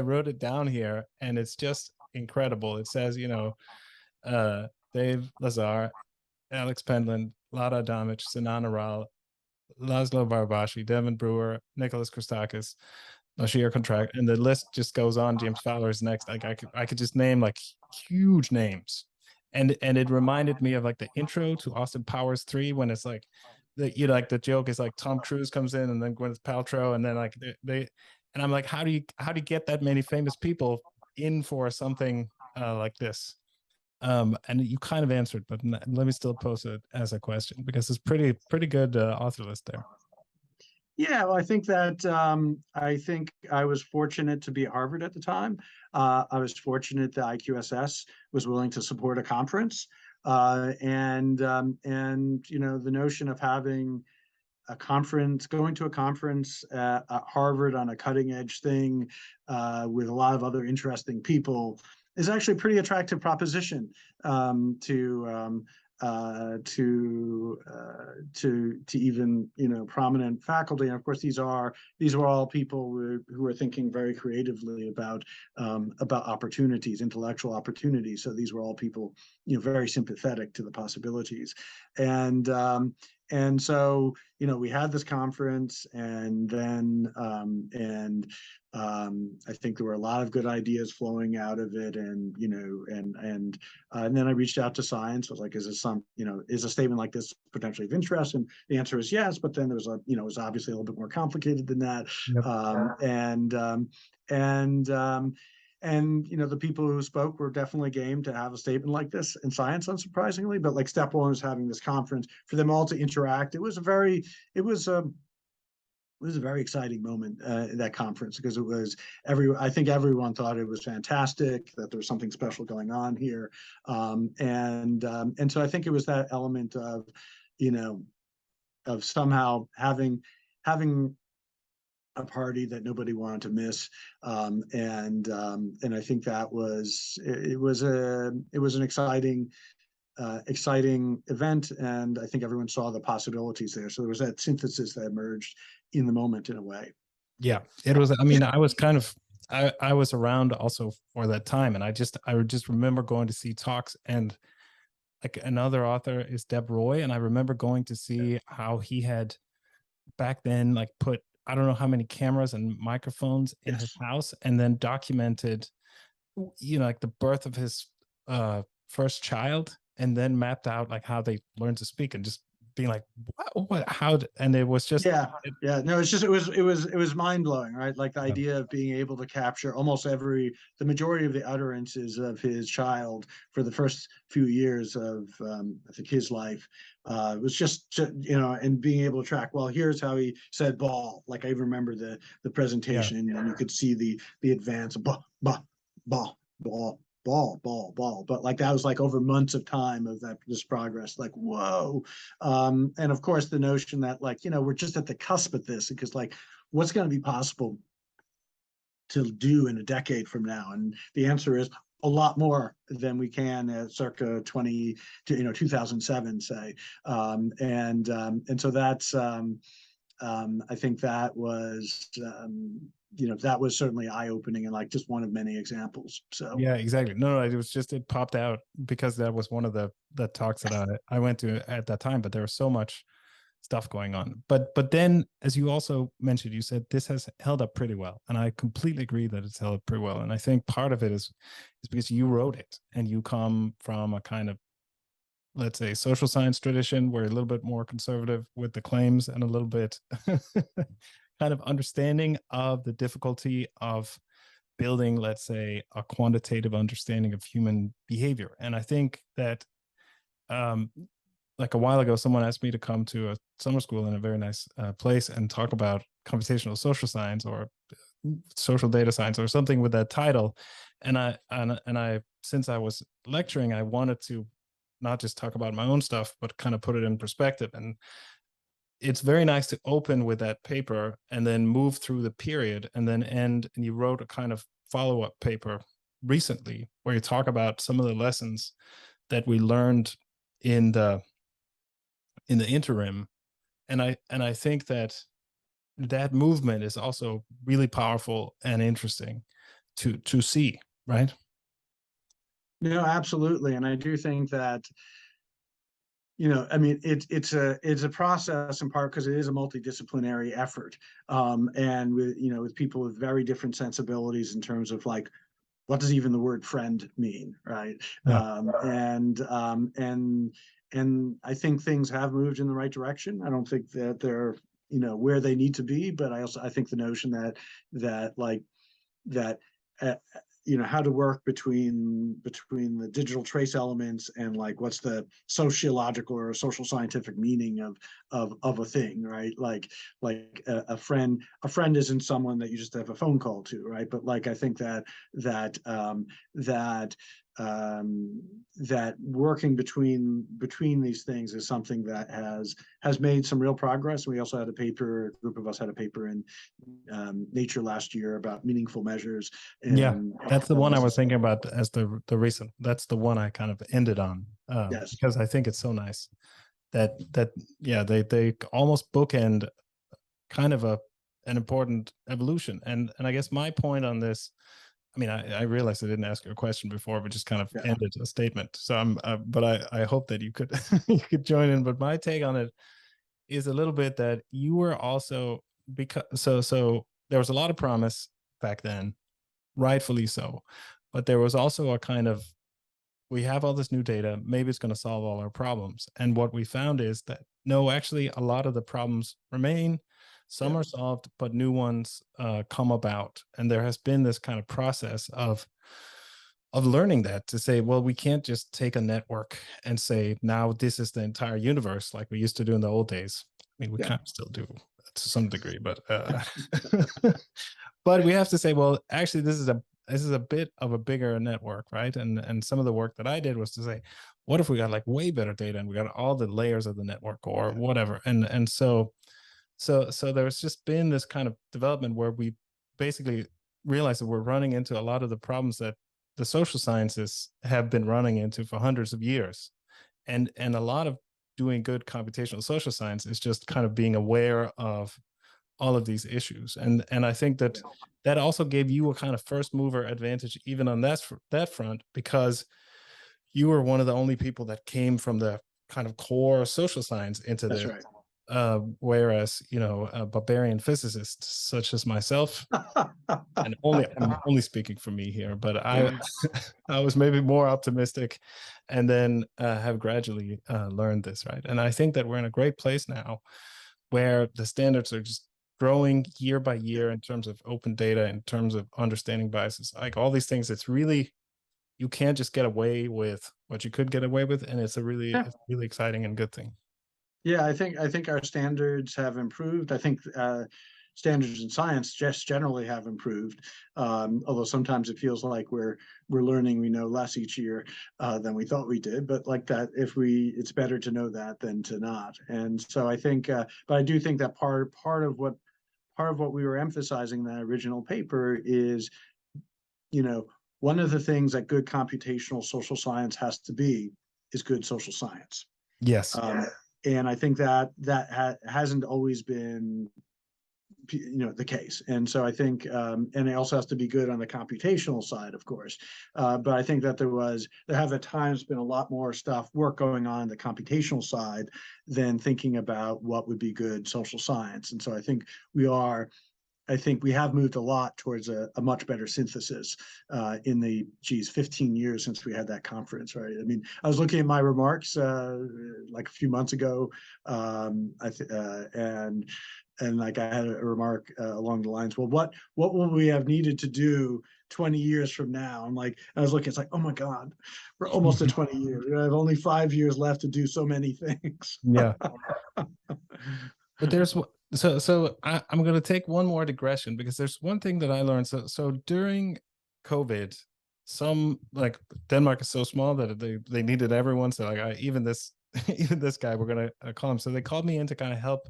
wrote it down here and it's just incredible. It says, Dave Lazer, Alex Pendlin, Lada Adamic, Sinan Aral, Laszlo Barbashi, Devin Brewer, Nicholas Christakis, Nashir Contract, and the list just goes on. James Fowler is next. Like I could just name like huge names. And it reminded me of like the intro to Austin Powers 3 when it's like like the joke is like Tom Cruise comes in and then Gwyneth Paltrow and then like they and I'm like, how do you get that many famous people in for something like this? And you kind of answered, but let me still pose it as a question because it's pretty good author list there. Yeah, well, I think I was fortunate to be at Harvard at the time. I was fortunate that IQSS was willing to support a conference, and the notion of having going to a conference at Harvard on a cutting edge thing with a lot of other interesting people is actually a pretty attractive proposition to even prominent faculty. And of course, these were all people who are thinking very creatively about opportunities, intellectual opportunities. So these were all people very sympathetic to the possibilities. And so we had this conference, and then I think there were a lot of good ideas flowing out of it, and then I reached out to Science. I was like, is a statement like this potentially of interest? And the answer is yes, but then there was it was obviously a little bit more complicated than that. Yep. And the people who spoke were definitely game to have a statement like this in Science, unsurprisingly. But like step one was having this conference for them all to interact. It was a very exciting moment at that conference because I think everyone thought it was fantastic, that there was something special going on here. And so I think it was that element of, of somehow having a party that nobody wanted to miss. And I think that it was an exciting event, and I think everyone saw the possibilities there. So there was that synthesis that emerged in the moment in a way. Yeah, it was. I mean, I was kind of, I was around also for that time, and I would just remember going to see talks, and like another author is Deb Roy, and I remember going to see how he had back then like put I don't know how many cameras and microphones in his Yes. house, and then documented, like the birth of his first child, and then mapped out like how they learned to speak, and just being like, what, how, and it was just, Yeah, yeah. No, it's just it was mind blowing, right? Like the yeah, idea of being able to capture almost the majority of the utterances of his child for the first few years of I think his life was just and being able to track. Well, here's how he said ball. Like I remember the yeah, presentation, and you could see the advance of ball, ball. But like that was like over months of time of this progress. Like whoa. And of course, the notion that like we're just at the cusp of this, because like what's going to be possible to do in a decade from now, and the answer is a lot more than we can at circa 2007, say. And so that's I think that was certainly eye opening, and like just one of many examples. So yeah, exactly. No, it was just, it popped out because that was one of the talks that I went to at that time, but there was so much stuff going on. But then, as you also mentioned, you said this has held up pretty well, and I completely agree that it's held up pretty well. And I think part of it is because you wrote it, and you come from a kind of, let's say, social science tradition where a little bit more conservative with the claims, and a little bit kind of understanding of the difficulty of building, let's say, a quantitative understanding of human behavior. And I think that um, like a while ago, someone asked me to come to a summer school in a very nice place and talk about computational social science or social data science or something with that title. And I since I was lecturing, I wanted to not just talk about my own stuff, but kind of put it in perspective. And it's very nice to open with that paper and then move through the period and then end. And you wrote a kind of follow-up paper recently where you talk about some of the lessons that we learned in the interim. And I think that that movement is also really powerful and interesting to see, right? no, absolutely. And I do think that I mean, it's a process in part because it is a multidisciplinary effort, and with people with very different sensibilities in terms of like what does even the word friend mean, right? Yeah. And I think things have moved in the right direction. I don't think that they're where they need to be, but I think the notion that like that uh, how to work between the digital trace elements and like what's the sociological or social scientific meaning of a thing, right? Like a friend isn't someone that you just have a phone call to, right? But like I think that working between these things is something that has made some real progress. We also had a group of us had a paper in Nature last year about meaningful measures, Yeah, and that's the one I this was is thinking about as the recent. That's the one I kind of ended on, yes, because I think it's so nice that yeah, they almost bookend kind of an important evolution. And I guess my point on this, I mean, I realized I didn't ask you a question before, but just kind of yeah. ended a statement. So but I hope that you could you could join in. But my take on it is a little bit that you were also, because so there was a lot of promise back then, rightfully so, but there was also a kind of, we have all this new data, maybe it's going to solve all our problems. And what we found is that no, actually, a lot of the problems remain. Yeah. Some are solved, but new ones come about. And there has been this kind of process of learning that, to say, well, we can't just take a network and say, now this is the entire universe like we used to do in the old days. I mean, we Yeah. kind of still do to some degree, but but we have to say, well, actually, this is a bit of a bigger network, right? And some of the work that I did was to say, what if we got like way better data and we got all the layers of the network or whatever? And so there's just been this kind of development where we basically realize that we're running into a lot of the problems that the social sciences have been running into for hundreds of years. And a lot of doing good computational social science is just kind of being aware of all of these issues. And I think that that also gave you a kind of first mover advantage even on that front, because you were one of the only people that came from the kind of core social science into That's this. right. Whereas, barbarian physicists such as myself, and I'm only speaking for me here, but I I was maybe more optimistic, and then have gradually learned this, right? And I think that we're in a great place now where the standards are just growing year by year in terms of open data, in terms of understanding biases, like all these things. It's really, you can't just get away with what you could get away with, and it's it's really exciting and good thing. Yeah, I think our standards have improved. I think standards in science just generally have improved. Although sometimes it feels like we're learning we know less each year than we thought we did. But like that, it's better to know that than to not. And so I think, but I do think that part of what we were emphasizing in that original paper is, one of the things that good computational social science has to be is good social science. Yes. And I think that hasn't always been, the case. And so I think, and it also has to be good on the computational side, of course. But I think that there have at times been a lot more work going on the computational side than thinking about what would be good social science. And so I think we have moved a lot towards a much better synthesis in the 15 years since we had that conference, right? I mean, I was looking at my remarks like a few months ago, and like I had a remark along the lines, well, what will we have needed to do 20 years from now? I was looking, it's like, oh my God, we're almost at 20 years. We have only 5 years left to do so many things. Yeah. But I'm going to take one more digression, because there's one thing that I learned. So during COVID, Denmark is so small that they needed everyone. So even this guy, we're going to call him. So they called me in to kind of help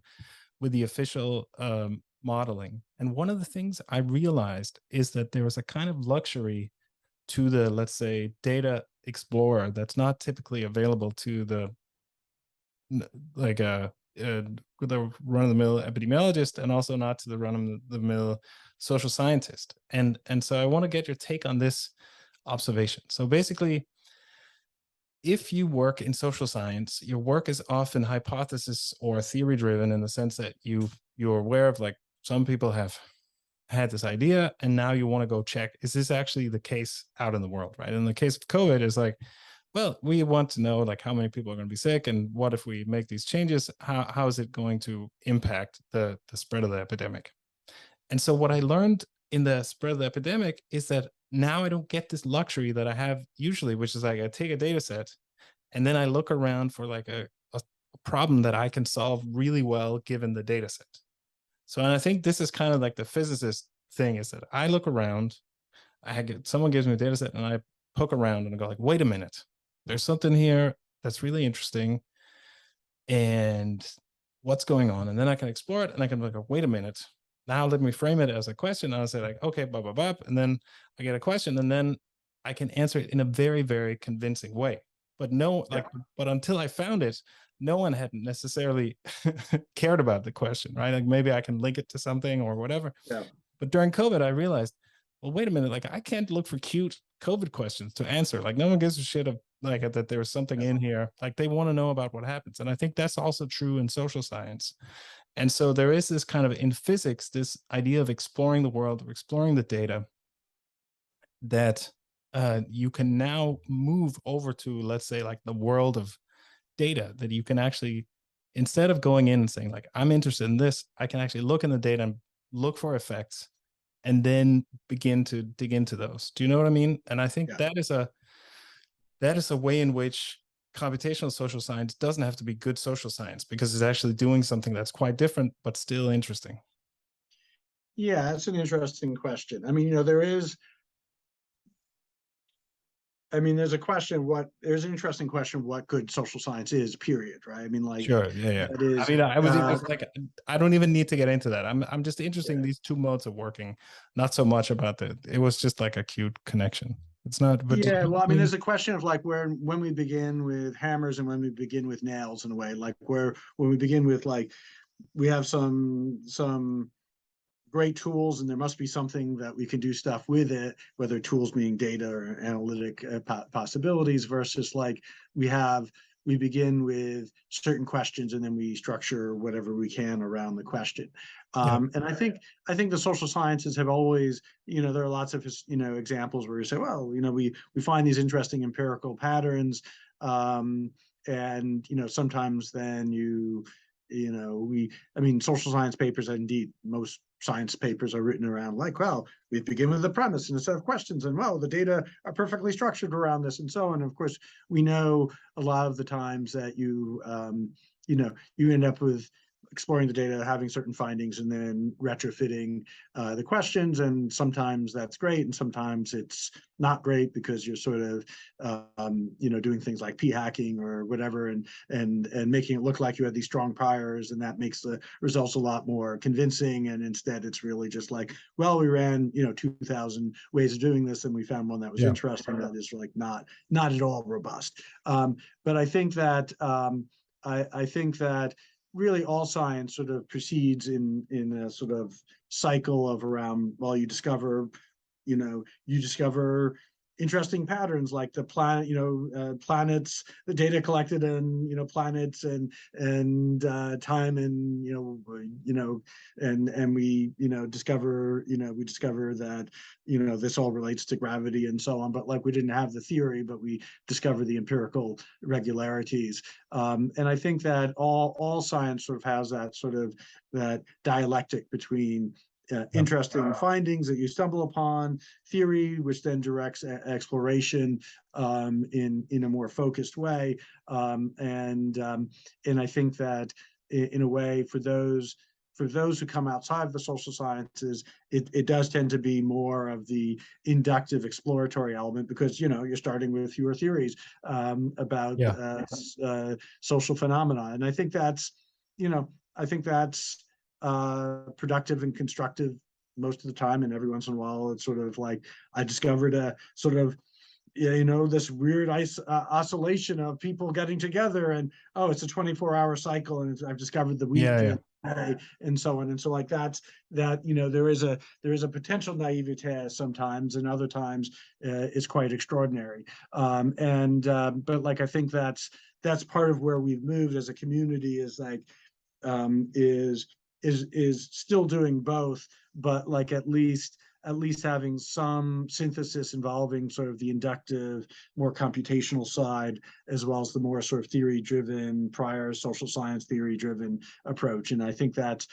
with the official modeling. And one of the things I realized is that there was a kind of luxury to the, let's say, data explorer that's not typically available to the the run-of-the-mill epidemiologist, and also not to the run-of-the-mill social scientist. And so I want to get your take on this observation. So basically, if you work in social science, your work is often hypothesis or theory driven, in the sense that you're aware of, like, some people have had this idea and now you want to go check, is this actually the case out in the world, right? In the case of COVID, it's like, well, we want to know, like, how many people are going to be sick, and what if we make these changes, how is it going to impact the spread of the epidemic? And so what I learned in the spread of the epidemic is that now I don't get this luxury that I have usually, which is like I take a data set and then I look around for like a problem that I can solve really well given the data set. So, and I think this is kind of like the physicist thing, is that I look around, someone gives me a data set and I poke around and I go like, wait a minute, there's something here that's really interesting, and what's going on? And then I can explore it, and I can be like, wait a minute, now let me frame it as a question. And I'll say like, okay, blah, blah, blah. And then I get a question, and then I can answer it in a very, very convincing way. But but until I found it, no one had necessarily cared about the question, right? Like maybe I can link it to something or whatever. Yeah. But during COVID, I realized, well, wait a minute, like I can't look for cute COVID questions to answer. Like no one gives a shit of like that there's something in here. Like they want to know about what happens. And I think that's also true in social science. And so there is this kind of, in physics, this idea of exploring the world, or exploring the data, that you can now move over to, let's say, like the world of data, that you can actually, instead of going in and saying like, I'm interested in this, I can actually look in the data and look for effects and then begin to dig into those. Do you know what I mean? And I think that is a way in which computational social science doesn't have to be good social science, because it's actually doing something that's quite different, but still interesting. Yeah, that's an interesting question. I mean, there's an interesting question, what good social science is, period, right? I mean, like, sure, yeah. I mean, I was like, I don't even need to get into that. I'm just interested in these two modes of working, not so much about it was just like a cute connection. It's not, but well, I mean, there's a question of like when we begin with hammers and when we begin with nails, in a way, like when we begin with like, we have some great tools, and there must be something that we can do stuff with it, whether tools being data or analytic possibilities, versus like we begin with certain questions and then we structure whatever we can around the question. Yeah. And I think the social sciences have always, there are lots of examples where you say, well, we find these interesting empirical patterns, and sometimes then social science papers, indeed most science papers are written around like, well, we begin with the premise and a set of questions, and well, the data are perfectly structured around this, and so on. Of course, we know a lot of the times that you end up with exploring the data, having certain findings, and then retrofitting the questions. And sometimes that's great, and sometimes it's not great because you're sort of doing things like p-hacking or whatever, and making it look like you had these strong priors, and that makes the results a lot more convincing. And instead, it's really just like, well, we ran 2,000 ways of doing this, and we found one that was interesting, that is like not at all robust. But I think that really all science sort of proceeds in a sort of cycle of around, well, you discover interesting patterns like the planet, planets, the data collected in, planets and time, and, and we, discover that, this all relates to gravity and so on, but like we didn't have the theory, but we discover the empirical regularities. And I think that all science sort of has that dialectic between interesting findings that you stumble upon, theory, which then directs exploration in a more focused way. And I think that in a way, for those who come outside of the social sciences, it does tend to be more of the inductive exploratory element, because you're starting with fewer theories about social phenomena. And I think that's productive and constructive most of the time. And every once in a while, it's sort of like I discovered a sort of this weird oscillation of people getting together, and it's a 24-hour cycle, and I've discovered the week and so on. And so like that there is a potential naivete sometimes, and other times it's quite extraordinary. But like I think that's part of where we've moved as a community, is like is still doing both, but like at least having some synthesis involving sort of the inductive, more computational side, as well as the more sort of theory-driven, prior social science theory-driven approach. And I think that's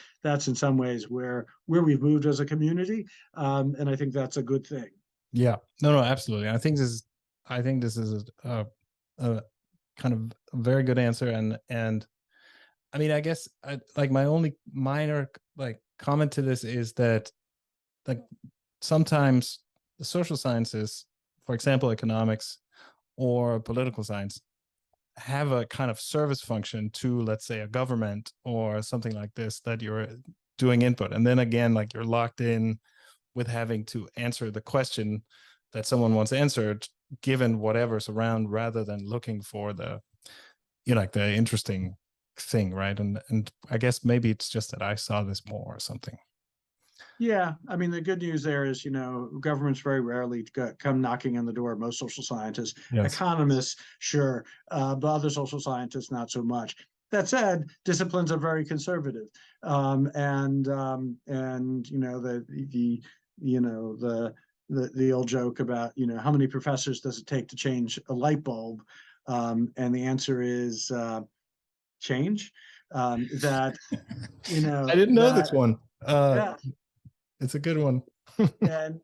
in some ways where we've moved as a community, and I think that's a good thing. Yeah, no, absolutely. I think this is a kind of a very good answer, and I mean, I guess like my only minor like comment to this is that like sometimes the social sciences, for example, economics or political science, have a kind of service function to, let's say, a government or something like this, that you're doing input. And then again, like you're locked in with having to answer the question that someone wants answered, given whatever's around, rather than looking for the, like the interesting thing, right? And I guess maybe it's just that I saw this more or something. Yeah, I mean, the good news there is, governments very rarely come knocking on the door of most social scientists. Yes. Economists, sure, but other social scientists, not so much. That said, disciplines are very conservative, and the old joke about how many professors does it take to change a light bulb, and the answer is change. That I didn't know this one. Yeah. It's a good one. And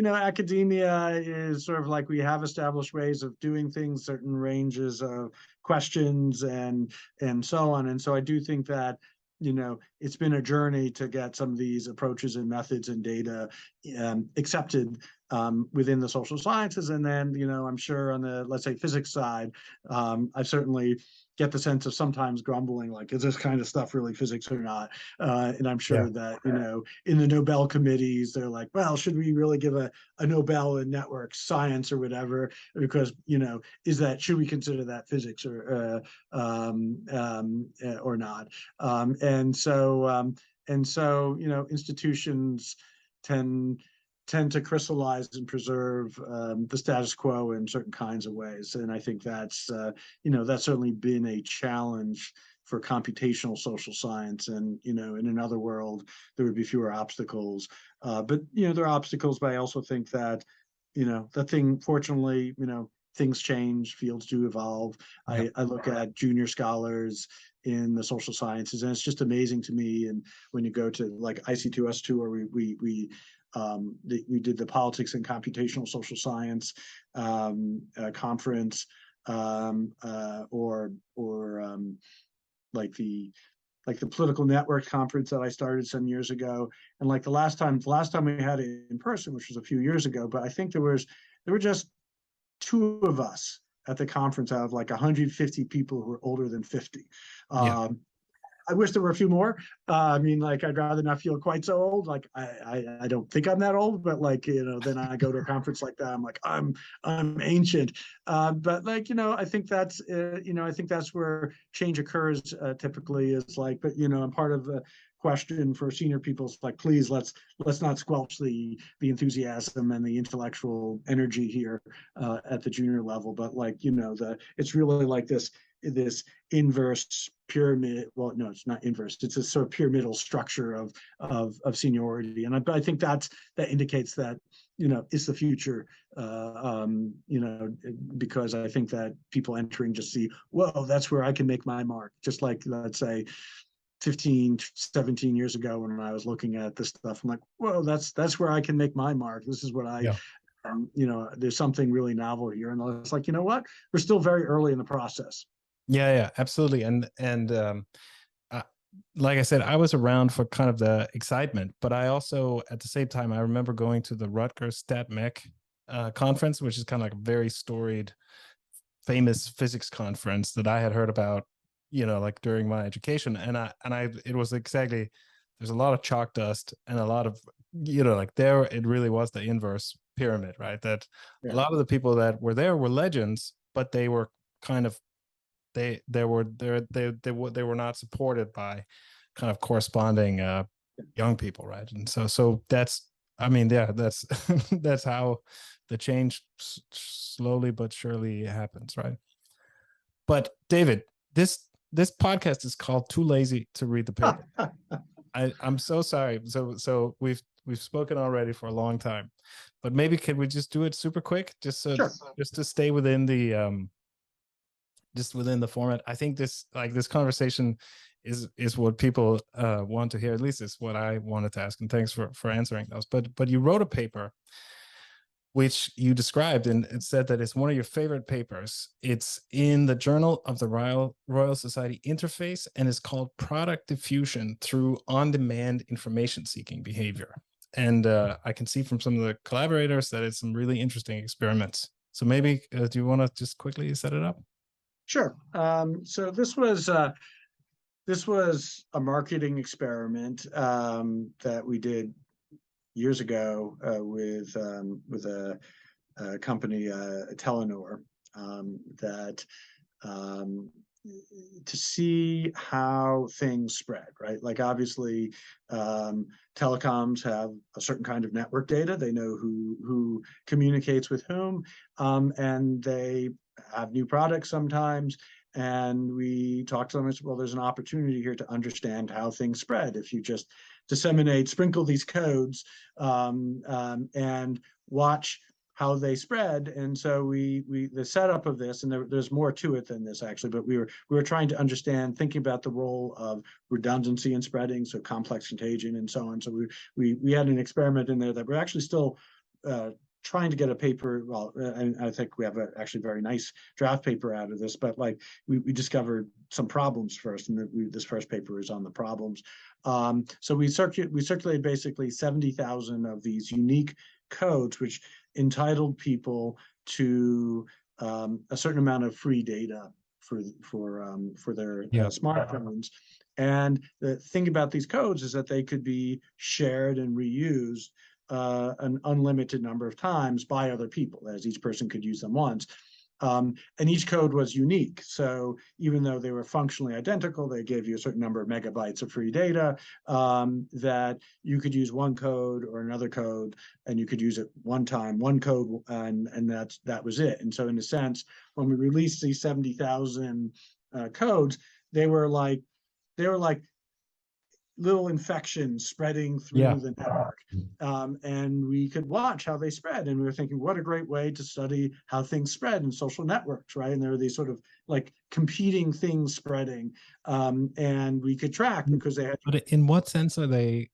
academia is sort of like, we have established ways of doing things, certain ranges of questions and so on. And so I do think that it's been a journey to get some of these approaches and methods and data accepted within the social sciences. And then I'm sure on the, let's say, physics side, I certainly get the sense of sometimes grumbling, like, is this kind of stuff really physics or not? And I'm sure that, in the Nobel committees, they're like, well, should we really give a Nobel in network science or whatever? Because, should we consider that physics or not? And so, you know, institutions tend to crystallize and preserve the status quo in certain kinds of ways. And I think that's, you know, that's certainly been a challenge for computational social science. And, you know, in another world, there would be fewer obstacles. But, you know, there are obstacles, but I also think that, you know, fortunately, you know, things change, fields do evolve. Yeah. I look at junior scholars in the social sciences, and it's just amazing to me. And when you go to like IC2S2, where we did the politics and computational social science conference, or like the political network conference that I started some years ago. And like the last time we had it in person, which was a few years ago, but I think there were just two of us at the conference out of like 150 people who were older than 50. Yeah. I wish there were a few more. I mean, like, I'd rather not feel quite so old. Like, I don't think I'm that old, but like, you know, then I go to a conference like that, I'm like, I'm ancient. But like, you know, I think that's, you know, I think that's where change occurs typically, is like, but, you know, I'm part of the question for senior people is like, please, let's not squelch the enthusiasm and the intellectual energy here at the junior level. But like, you know, it's really like this inverse pyramid. Well, no, it's not inverse. It's a sort of pyramidal structure of seniority, and I think that indicates that, you know, it's the future. You know, because I think that people entering just see, whoa, that's where I can make my mark. Just like, let's say, 15, 17 years ago when I was looking at this stuff, I'm like, whoa, that's where I can make my mark. This is what Yeah. you know, there's something really novel here. And it's like, you know what? We're still very early in the process. Yeah, absolutely. Uh, like I said, I was around for kind of the excitement, but I also, at the same time, I remember going to the Rutgers StatMech conference, which is kind of like a very storied, famous physics conference that I had heard about, you know, like during my education. It was exactly, there's a lot of chalk dust and a lot of, you know, like there, it really was the inverse pyramid, right? That a lot of the people that were there were legends, but they were kind of, they were not supported by kind of corresponding young people, right? And so that's, I mean, yeah, that's that's how the change slowly but surely happens, right? But David, this podcast is called Too Lazy to Read the Paper. I'm so sorry. So we've spoken already for a long time, but maybe can we just do it super quick, just so Sure. just to stay within the format. I think this conversation is what people want to hear. At least it's what I wanted to ask. And thanks for answering those. But you wrote a paper which you described, and it said that it's one of your favorite papers. It's in the Journal of the Royal Society Interface, and it's called Product Diffusion Through On-Demand Information-Seeking Behavior. And I can see from some of the collaborators that it's some really interesting experiments. So maybe, do you want to just quickly set it up? Sure. So this was a marketing experiment that we did years ago with a company, Telenor, that to see how things spread, right? Like, obviously, telecoms have a certain kind of network data. They know who communicates with whom, and they have new products sometimes. And we talked to them and said, well, there's an opportunity here to understand how things spread. If you just sprinkle these codes and watch how they spread. And so the setup of this, and there's more to it than this actually, but we were trying to understand, thinking about the role of redundancy in spreading, so complex contagion and so on. So we had an experiment in there that we're actually still trying to get a paper. Well, and I think we have a actually very nice draft paper out of this, but like we discovered some problems first, and this first paper is on the problems. So we circulated basically 70,000 of these unique codes, which entitled people to a certain amount of free data for their smartphones. And the thing about these codes is that they could be shared and reused an unlimited number of times by other people, as each person could use them once. And each code was unique. So even though they were functionally identical, they gave you a certain number of megabytes of free data, that you could use one code or another code, and you could use it one time, one code, and that was it. And so in a sense, when we released these 70,000 codes, they were like little infections spreading through the network. And we could watch how they spread. And we were thinking, what a great way to study how things spread in social networks, right? And there were these sort of like competing things spreading. And we could track because they had. But in what sense are they?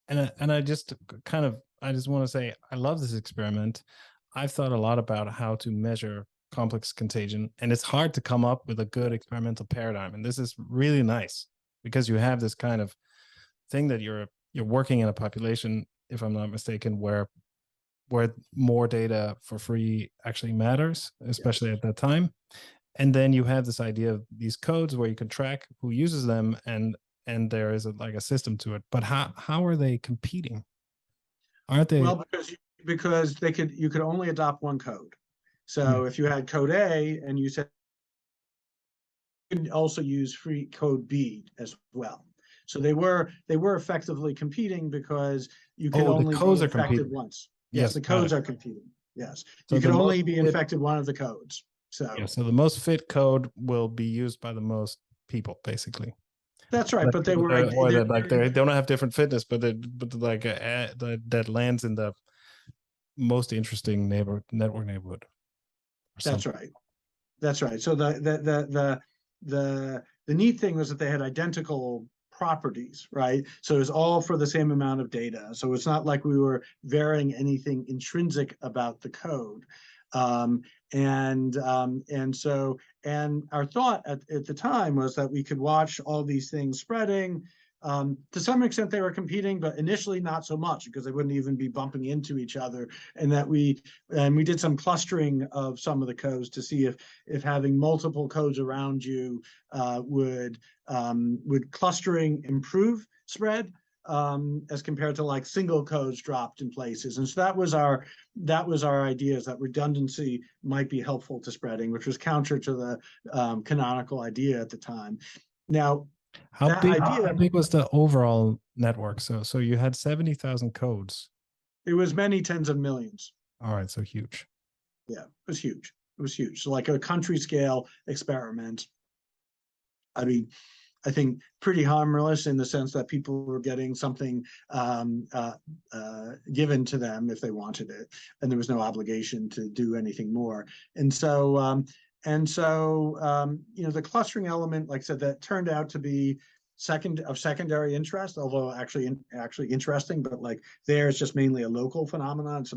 And I just want to say, I love this experiment. I've thought a lot about how to measure complex contagion, and it's hard to come up with a good experimental paradigm. And this is really nice because you have this kind of thing that you're working in a population, if I'm not mistaken, where more data for free actually matters, especially at that time. And then you have this idea of these codes where you can track who uses them, and there is a system to it. But how are they competing? Aren't they? Well, because you could only adopt one code. So if you had code A and you said you can also use free code B as well. So they were effectively competing because you could only be infected once. Yes, the codes are competing. Yes, so you could only be infected one of the codes. So so the most fit code will be used by the most people, basically. That's right, but they don't have different fitness, but that lands in the most interesting network neighborhood. That's right. That's right. So the neat thing was that they had identical properties, right? So it was all for the same amount of data. So it's not like we were varying anything intrinsic about the code. And our thought at the time was that we could watch all these things spreading. To some extent they were competing, but initially not so much because they wouldn't even be bumping into each other. And that we did some clustering of some of the codes to see if having multiple codes around you would clustering improve spread as compared to like single codes dropped in places. And so that was our idea, is that redundancy might be helpful to spreading, which was counter to the canonical idea at the time. Now, how big was the overall network? So you had 70,000 codes. It was many tens of millions. All right, so huge. Yeah, it was huge. It was huge. So like a country scale experiment. I mean, I think pretty harmless in the sense that people were getting something given to them if they wanted it, and there was no obligation to do anything more. And so the clustering element, like I said, that turned out to be secondary interest, although actually interesting, but like there it's just mainly a local phenomenon. It's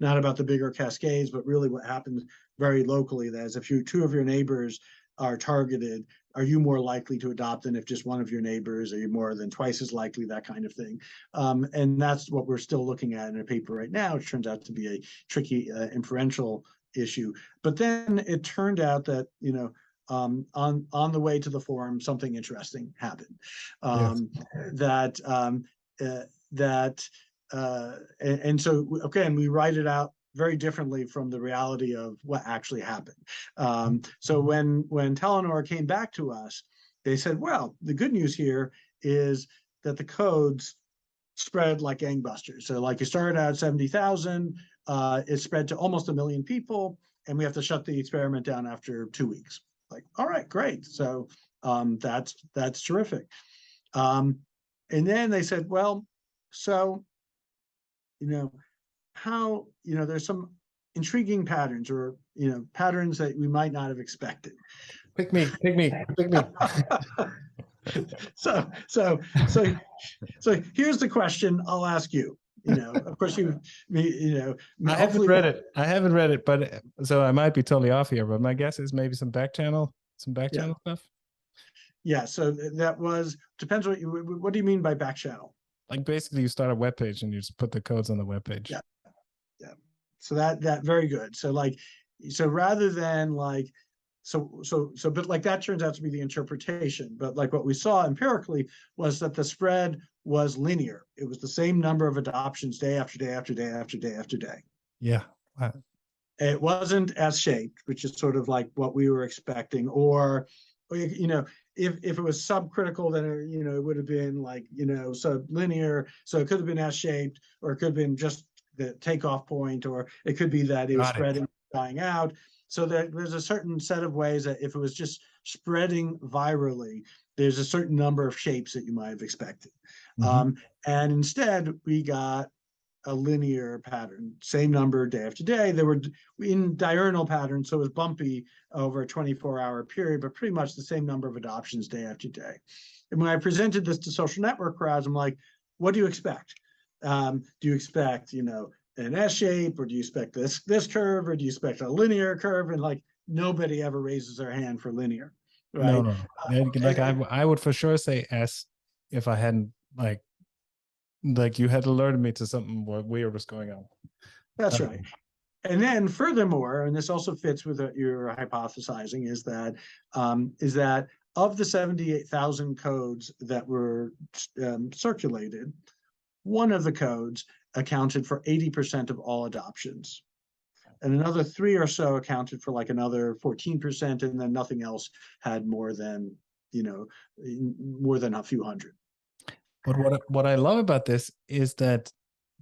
not about the bigger cascades, but really what happens very locally. That is, if two of your neighbors are targeted, are you more likely to adopt than if just one of your neighbors? Are you more than twice as likely? That kind of thing. And that's what we're still looking at in a paper right now, which turns out to be a tricky inferential issue. But then it turned out that, on the way to the forum, something interesting happened. And so, again, we write it out very differently from the reality of what actually happened. So when Telenor came back to us, they said, well, the good news here is that the codes spread like gangbusters. So like you started out at 70,000, it spread to almost 1 million people, and we have to shut the experiment down after 2 weeks. Like, all right, great. So that's terrific. And then they said, well, so, how, there's some intriguing patterns, or, patterns that we might not have expected. Pick me. So here's the question I'll ask you. Of course, I haven't read it, but so I might be totally off here, but my guess is maybe some back channel stuff. Yeah. So that depends what do you mean by back channel? Like basically you start a web page and you just put the codes on the web page. Yeah. So that very good. So rather than but like that turns out to be the interpretation. But like what we saw empirically was that the spread was linear. It was the same number of adoptions day after day after day after day after day. Yeah. Wow. It wasn't S shaped, which is sort of like what we were expecting, or you know, if it was subcritical, then it would have been like sublinear. So it could have been S shaped, or it could have been just the takeoff point, or it could be that it was spreading, dying out. So there's a certain set of ways that if it was just spreading virally, there's a certain number of shapes that you might have expected. And instead, we got a linear pattern, same number day after day. They were in diurnal patterns, so it was bumpy over a 24-hour period, but pretty much the same number of adoptions day after day. And when I presented this to social network crowds, I'm like, what do you expect? Do you expect, an S shape, or do you expect this curve, or do you expect a linear curve? And like, nobody ever raises their hand for linear, right? No. Like I would for sure say S if I hadn't like you had alerted me to something weird was going on. That's right. And then furthermore, and this also fits with your hypothesizing, is that of the 78,000 codes that were circulated, one of the codes accounted for 80% of all adoptions. And another 3 or so accounted for like another 14%, and then nothing else had more than a few hundred. But what I love about this is that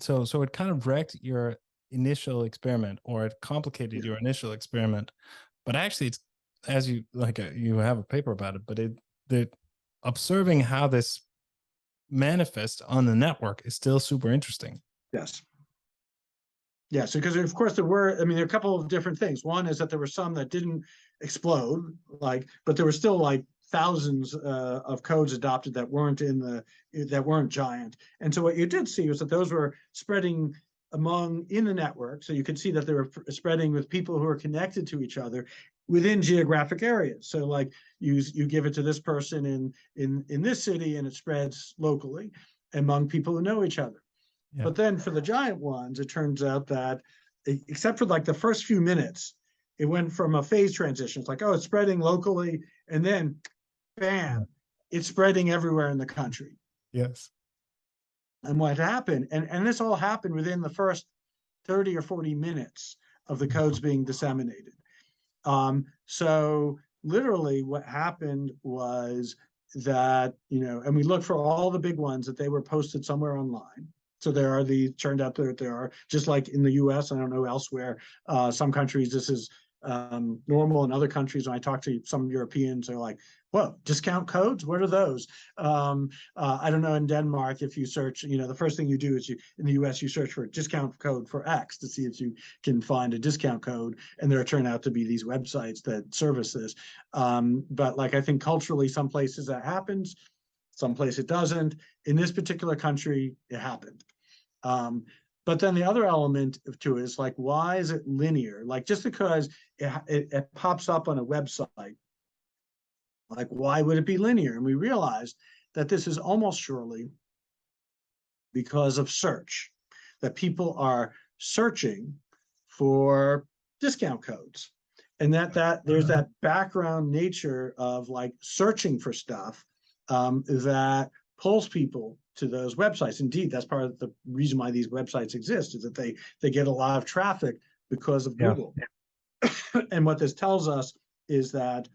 so it kind of wrecked your initial experiment, or it complicated your initial experiment. But actually, it's as you have a paper about it. But the observing how this manifests on the network is still super interesting. Yes. Yes, because of course there were a couple of different things. One is that there were some that didn't explode, but there were still like thousands of codes adopted that weren't giant. And so what you did see was that those were spreading in the network. So you could see that they were spreading with people who are connected to each other within geographic areas. So like you give it to this person in this city, and it spreads locally among people who know each other. Yeah. But then for the giant ones, it turns out that except for like the first few minutes, it went from a phase transition. It's like, oh, it's spreading locally, and then bam, it's spreading everywhere in the country. Yes. And what happened, and this all happened within the first 30 or 40 minutes of the codes being disseminated. So literally what happened was that, and we looked for all the big ones that they were posted somewhere online. So turned out that there are, just like in the US, I don't know elsewhere, some countries this is normal. In other countries, when I talk to some Europeans, they're like, whoa, discount codes? What are those? I don't know, in Denmark, if you search, the first thing you do is in the US, you search for a discount code for X to see if you can find a discount code. And there turn out to be these websites that service this. But like, I think culturally, some places that happens, some place it doesn't. In this particular country, it happened. But then the other element to it is like, why is it linear? Like, just because it pops up on a website, like, why would it be linear? And we realized that this is almost surely because of search, that people are searching for discount codes, and that there's that background nature of like searching for stuff that pulls people to those websites. Indeed, that's part of the reason why these websites exist, is that they get a lot of traffic because of Google. And what this tells us is that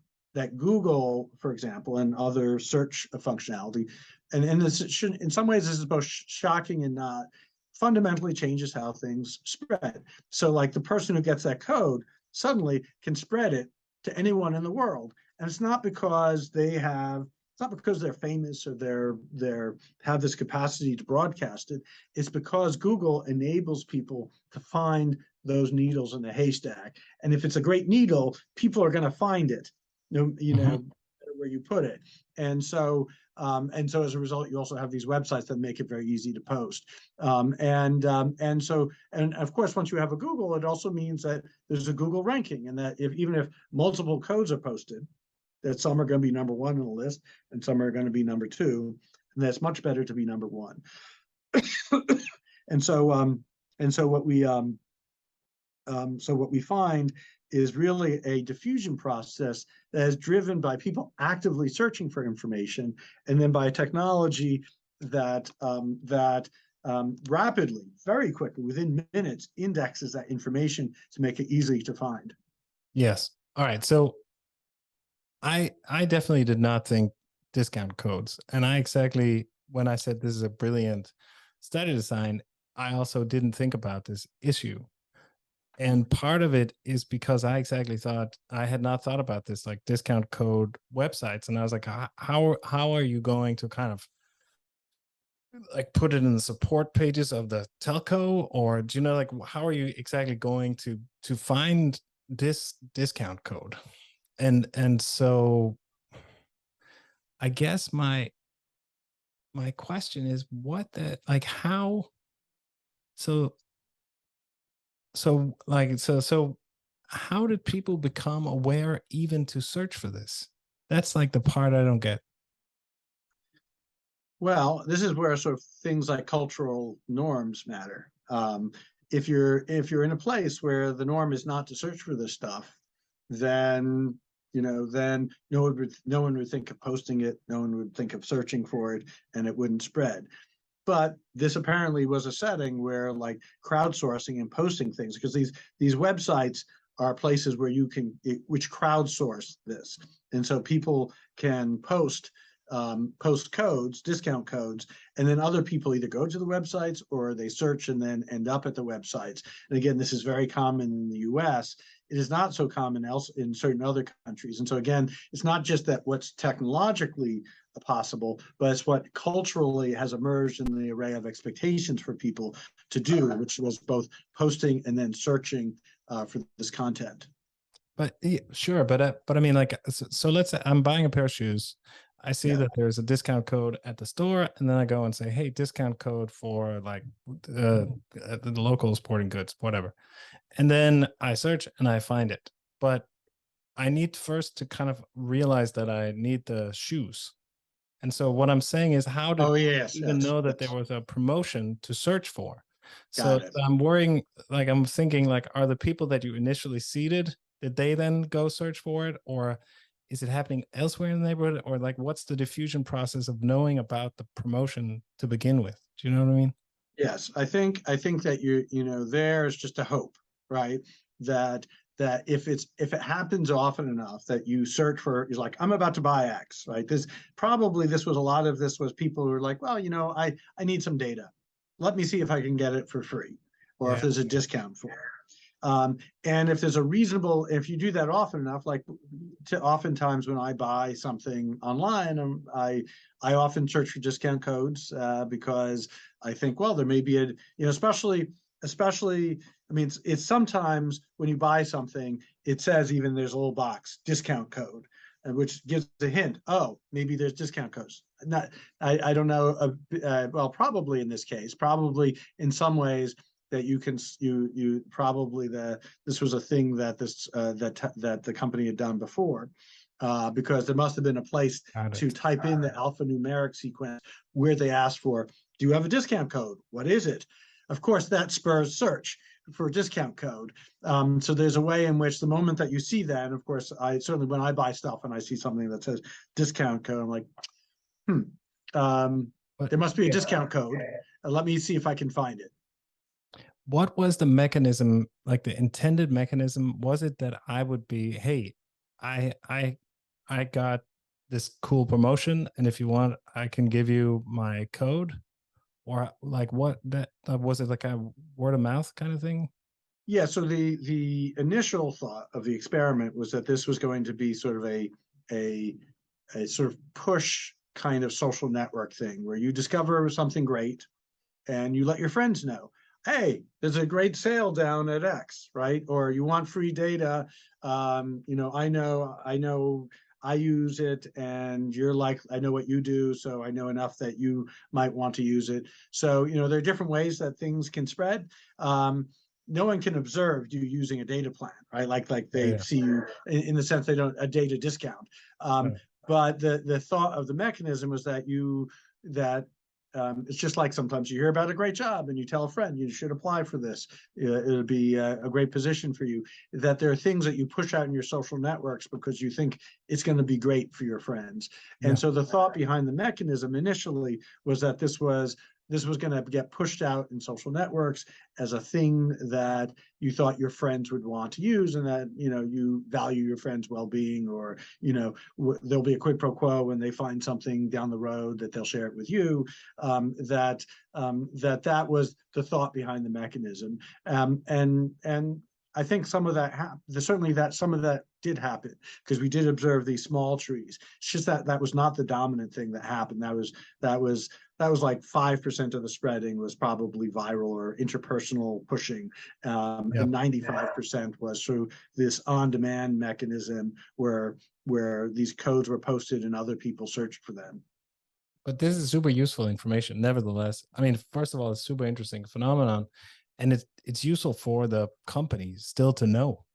Google, for example, and other search functionality, and this should, in some ways, this is both shocking and not, fundamentally changes how things spread. So like the person who gets that code suddenly can spread it to anyone in the world. And it's not because it's not because they're famous or they're have this capacity to broadcast it. It's because Google enables people to find those needles in the haystack. And if it's a great needle, people are going to find it, where you put it. And so as a result, you also have these websites that make it very easy to post. And of course, once you have a Google, it also means that there's a Google ranking, and that even if multiple codes are posted, that some are going to be number 1 on the list and some are going to be number 2, and that's much better to be number 1. And so what we find is really a diffusion process that is driven by people actively searching for information, and then by a technology that rapidly, very quickly, within minutes, indexes that information to make it easy to find. Yes. All right. So I definitely did not think discount codes. And I exactly, when I said this is a brilliant study design, I also didn't think about this issue. And part of it is because I exactly thought I had not thought about this, like discount code websites. And I was like, how are you going to kind of like put it in the support pages of the telco? Or do you know, like, how are you exactly going to find this discount code? And so I guess my question is what the like how so so how did people become aware even to search for this? That's like the part I don't get. Well, this is where sort of things like cultural norms matter. If you're in a place where the norm is not to search for this stuff, then then no one would think of posting it, no one would think of searching for it, and it wouldn't spread. But this apparently was a setting where like crowdsourcing and posting things, because these websites are places where which crowdsource this, and so people can post codes, discount codes, and then other people either go to the websites or they search and then end up at the websites. And again, this is very common in the US. It is not so common else in certain other countries. And so again, it's not just that what's technologically possible, but it's what culturally has emerged in the array of expectations for people to do, which was both posting and then searching for this content. But yeah, sure, but I mean, like, so let's say I'm buying a pair of shoes. I see Yeah. that there's a discount code at the store, and then I go and say, "Hey, discount code for like the local sporting goods, whatever." And then I search and I find it, but I need first to kind of realize that I need the shoes. And so what I'm saying is, how did Oh people yes, even yes, know that there yes. was a promotion to search for? So Got it. I'm worrying, like I'm thinking, like, are the people that you initially seeded, did they then go search for it, or is it happening elsewhere in the neighborhood, or like what's the diffusion process of knowing about the promotion to begin with? Do you know what I mean? Yes, I think that there's just a hope, right? That that if it happens often enough that you search for, you're like, I'm about to buy X, right? This was a lot of this was people who were like, well, I need some data. Let me see if I can get it for free, or if Yeah. there's a discount for it. And if there's a reasonable, if you do that often enough, like oftentimes when I buy something online, I often search for discount codes because I think, well, there may be especially, I mean, it's sometimes when you buy something, it says even there's a little box, discount code, which gives a hint. Oh, maybe there's discount codes. Not, I don't know. Well, probably in this case, probably in some ways that you probably this was a thing that that the company had done before, because there must have been a place to type in the alphanumeric sequence where they asked for, do you have a discount code? What is it? Of course, that spurs search for a discount code. So there's a way in which the moment that you see that, and of course, I certainly when I buy stuff and I see something that says discount code, I'm like, there must be a discount code. Let me see if I can find it. What was the mechanism, like the intended mechanism? Was it that I would be, hey, I got this cool promotion, and if you want, I can give you my code? Or like what that was, it like a word of mouth kind of thing? Yeah, so the initial thought of the experiment was that this was going to be sort of a sort of push kind of social network thing where you discover something great and you let your friends know, hey, there's a great sale down at X, right? Or you want free data. I know I use it, and you're like, I know what you do, so I know enough that you might want to use it. So, there are different ways that things can spread. No one can observe you using a data plan, right? Like they see you in the sense they don't a data discount. But the thought of the mechanism was that it's just like sometimes you hear about a great job and you tell a friend you should apply for this. It'll be a great position for you. That there are things that you push out in your social networks because you think it's going to be great for your friends. And so the thought behind the mechanism initially was that this was this was going to get pushed out in social networks as a thing that you thought your friends would want to use, and that, you know, you value your friends' well-being, or, you know, there'll be a quid pro quo when they find something down the road that they'll share it with you. That was the thought behind the mechanism, and I think some of that certainly that some of that did happen, because we did observe these small trees. It's just that was not the dominant thing that happened. That was like 5% of the spreading was probably viral or interpersonal pushing, and 95% was through this on-demand mechanism where these codes were posted and other people searched for them. But this is super useful information, nevertheless. I mean, first of all, it's super interesting phenomenon, and it's useful for the companies still to know.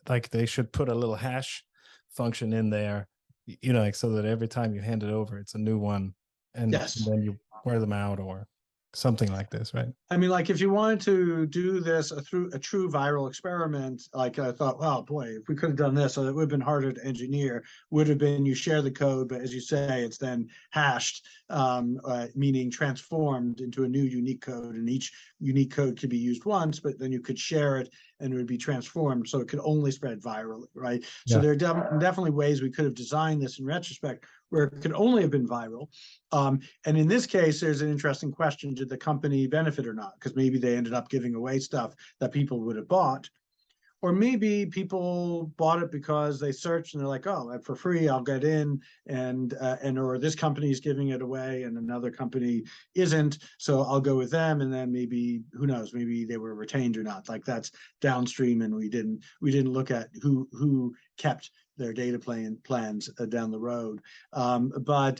Like, they should put a little hash function in there, you know, like, so that every time you hand it over, it's a new one, and then you wear them out or something like this, right? I mean, like, if you wanted to do this through a true viral experiment, like, I thought, oh boy, if we could have done this, so it would have been harder to engineer, would have been you share the code, but as you say, it's then hashed, meaning transformed into a new unique code, and each unique code could be used once, but then you could share it and it would be transformed, so it could only spread virally, right? So there are definitely ways we could have designed this in retrospect where it could only have been viral. And in this case, there's an interesting question: did the company benefit or not? Because maybe they ended up giving away stuff that people would have bought. Or maybe people bought it because they searched and they're like, oh, for free, I'll get in, and or this company is giving it away and another company isn't, so I'll go with them. And then maybe, who knows, maybe they were retained or not. Like, that's downstream, and we didn't look at who kept their data plans down the road. But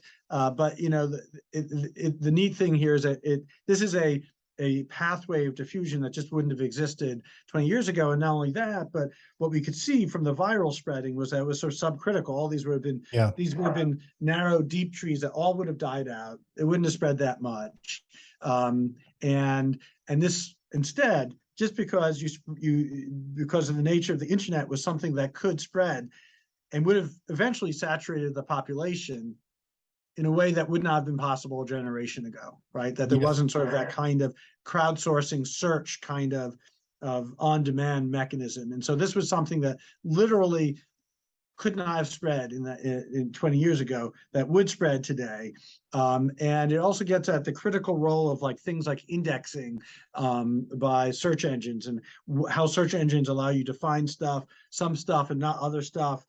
you know, the neat thing here is that this is a pathway of diffusion that just wouldn't have existed 20 years ago. And not only that, but what we could see from the viral spreading was that it was sort of subcritical. All these would have been narrow, deep trees that all would have died out. It wouldn't have spread that much. And this instead, just because because of the nature of the internet, was something that could spread and would have eventually saturated the population in a way that would not have been possible a generation ago, right? That there wasn't sort of that kind of crowdsourcing search kind of on-demand mechanism. And so this was something that literally could not have spread in 20 years ago, that would spread today. And it also gets at the critical role of like things like indexing by search engines, and how search engines allow you to find stuff, some stuff and not other stuff.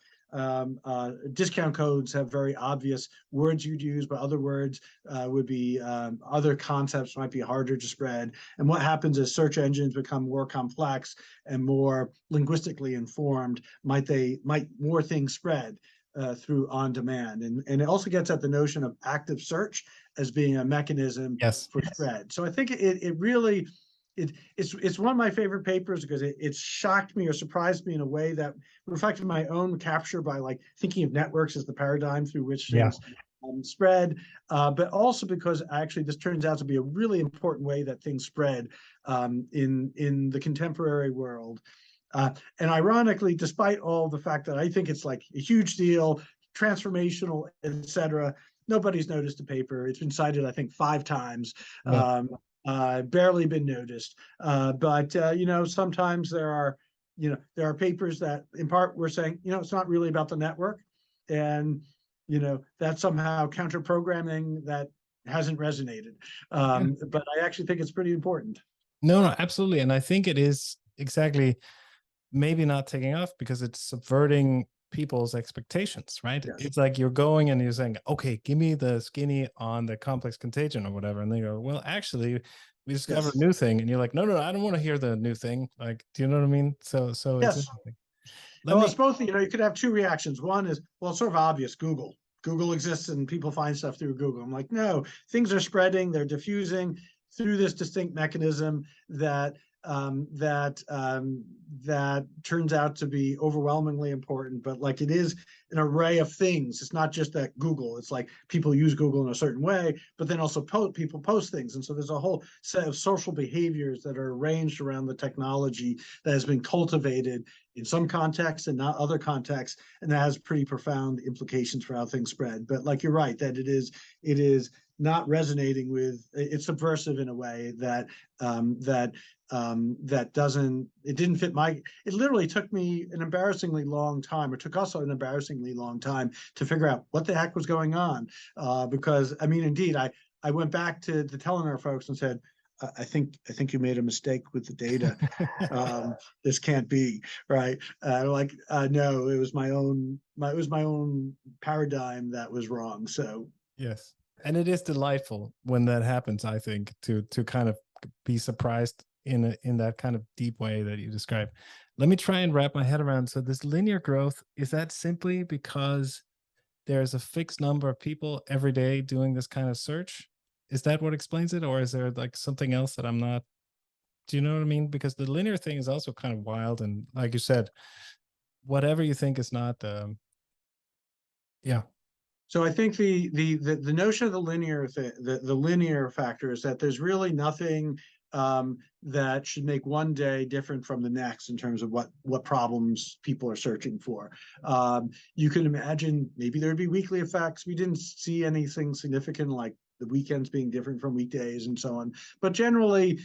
Discount codes have very obvious words you'd use, but other words would be other concepts might be harder to spread. And what happens as search engines become more complex and more linguistically informed, might more things spread through on demand. And it also gets at the notion of active search as being a mechanism for spread. So I think it really, it's one of my favorite papers, because it shocked me or surprised me in a way that reflected my own capture by like thinking of networks as the paradigm through which things spread, but also because actually this turns out to be a really important way that things spread in the contemporary world. And ironically, despite all the fact that I think it's like a huge deal, transformational, etc., nobody's noticed the paper. It's been cited, I think, 5 times. Barely been noticed, but you know, sometimes there are papers that in part we're saying, you know, it's not really about the network, and you know, that's somehow counter programming that hasn't resonated. But I actually think it's pretty important. No, absolutely. And I think it is exactly maybe not taking off because it's subverting people's expectations, right? It's like you're going and you're saying, okay, give me the skinny on the complex contagion or whatever. And they go, well, actually, we discovered a new thing. And you're like, no, I don't want to hear the new thing. Like, do you know what I mean? So it's interesting. It's both, you know, you could have 2 reactions. One is, well, it's sort of obvious, Google exists and people find stuff through Google. I'm like, no, things are spreading, they're diffusing through this distinct mechanism that turns out to be overwhelmingly important. But like, it is an array of things. It's not just that Google, it's like people use Google in a certain way, but then also people post things. And so there's a whole set of social behaviors that are arranged around the technology that has been cultivated in some contexts and not other contexts. And that has pretty profound implications for how things spread. But like, you're right, that it is not resonating with. It's subversive in a way that it didn't fit my. It literally took me an embarrassingly long time, or took us an embarrassingly long time to figure out what the heck was going on. Because I mean, indeed, I went back to the Telenar folks and said, I think you made a mistake with the data. This can't be right. No, it was my own paradigm that was wrong. So yes, and it is delightful when that happens. I think to kind of be surprised in that kind of deep way that you describe. Let me try and wrap my head around. So this linear growth, is that simply because there's a fixed number of people every day doing this kind of search? Is that what explains it? Or is there like something else that I'm not, do you know what I mean? Because the linear thing is also kind of wild. And like you said, whatever you think is not, yeah. So I think the notion of the linear factor is that there's really nothing that should make one day different from the next in terms of what problems people are searching for. You can imagine maybe there'd be weekly effects. We didn't see anything significant like the weekends being different from weekdays and so on. But generally,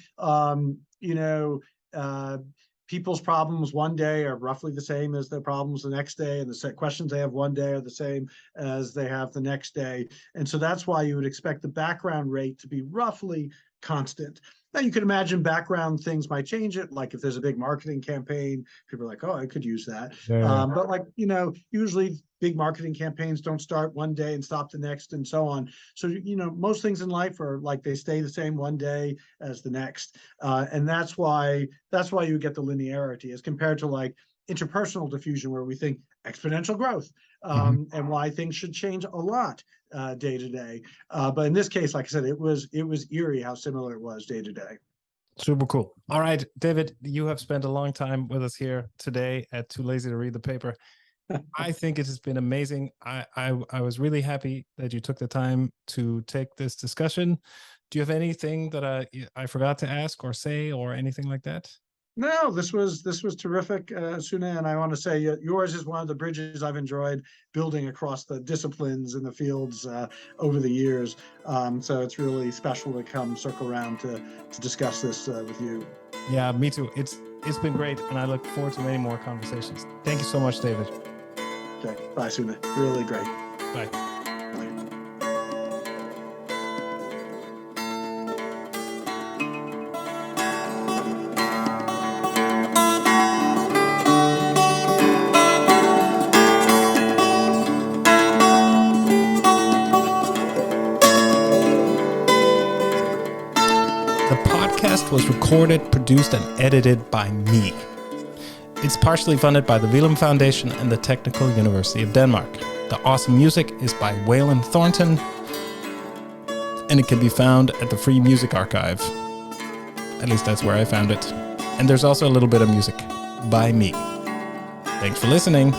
people's problems one day are roughly the same as their problems the next day, and the questions they have one day are the same as they have the next day. And so that's why you would expect the background rate to be roughly constant. Now you can imagine background things might change it. Like if there's a big marketing campaign, people are like, oh, I could use that. Yeah. But usually big marketing campaigns don't start one day and stop the next and so on. So, most things in life are like they stay the same one day as the next. And that's why you get the linearity as compared to like interpersonal diffusion, where we think exponential growth and why things should change a lot day to day. But in this case, like I said, it was eerie how similar it was day to day. Super cool. All right, David, you have spent a long time with us here today at Too Lazy to Read the Paper. I think it has been amazing. I was really happy that you took the time to take this discussion. Do you have anything that I forgot to ask or say or anything like that? No, this was terrific, Sune, and I want to say yours is one of the bridges I've enjoyed building across the disciplines and the fields over the years. So it's really special to come circle around to discuss this with you. Yeah, me too. It's been great, and I look forward to many more conversations. Thank you so much, David. Okay, bye, Sune. Really great. Bye. Was recorded, produced, and edited by me. It's partially funded by the Willem Foundation and the Technical University of Denmark. The awesome music is by Waylon Thornton, and it can be found at the Free Music Archive. At least that's where I found it. And there's also a little bit of music by me. Thanks for listening.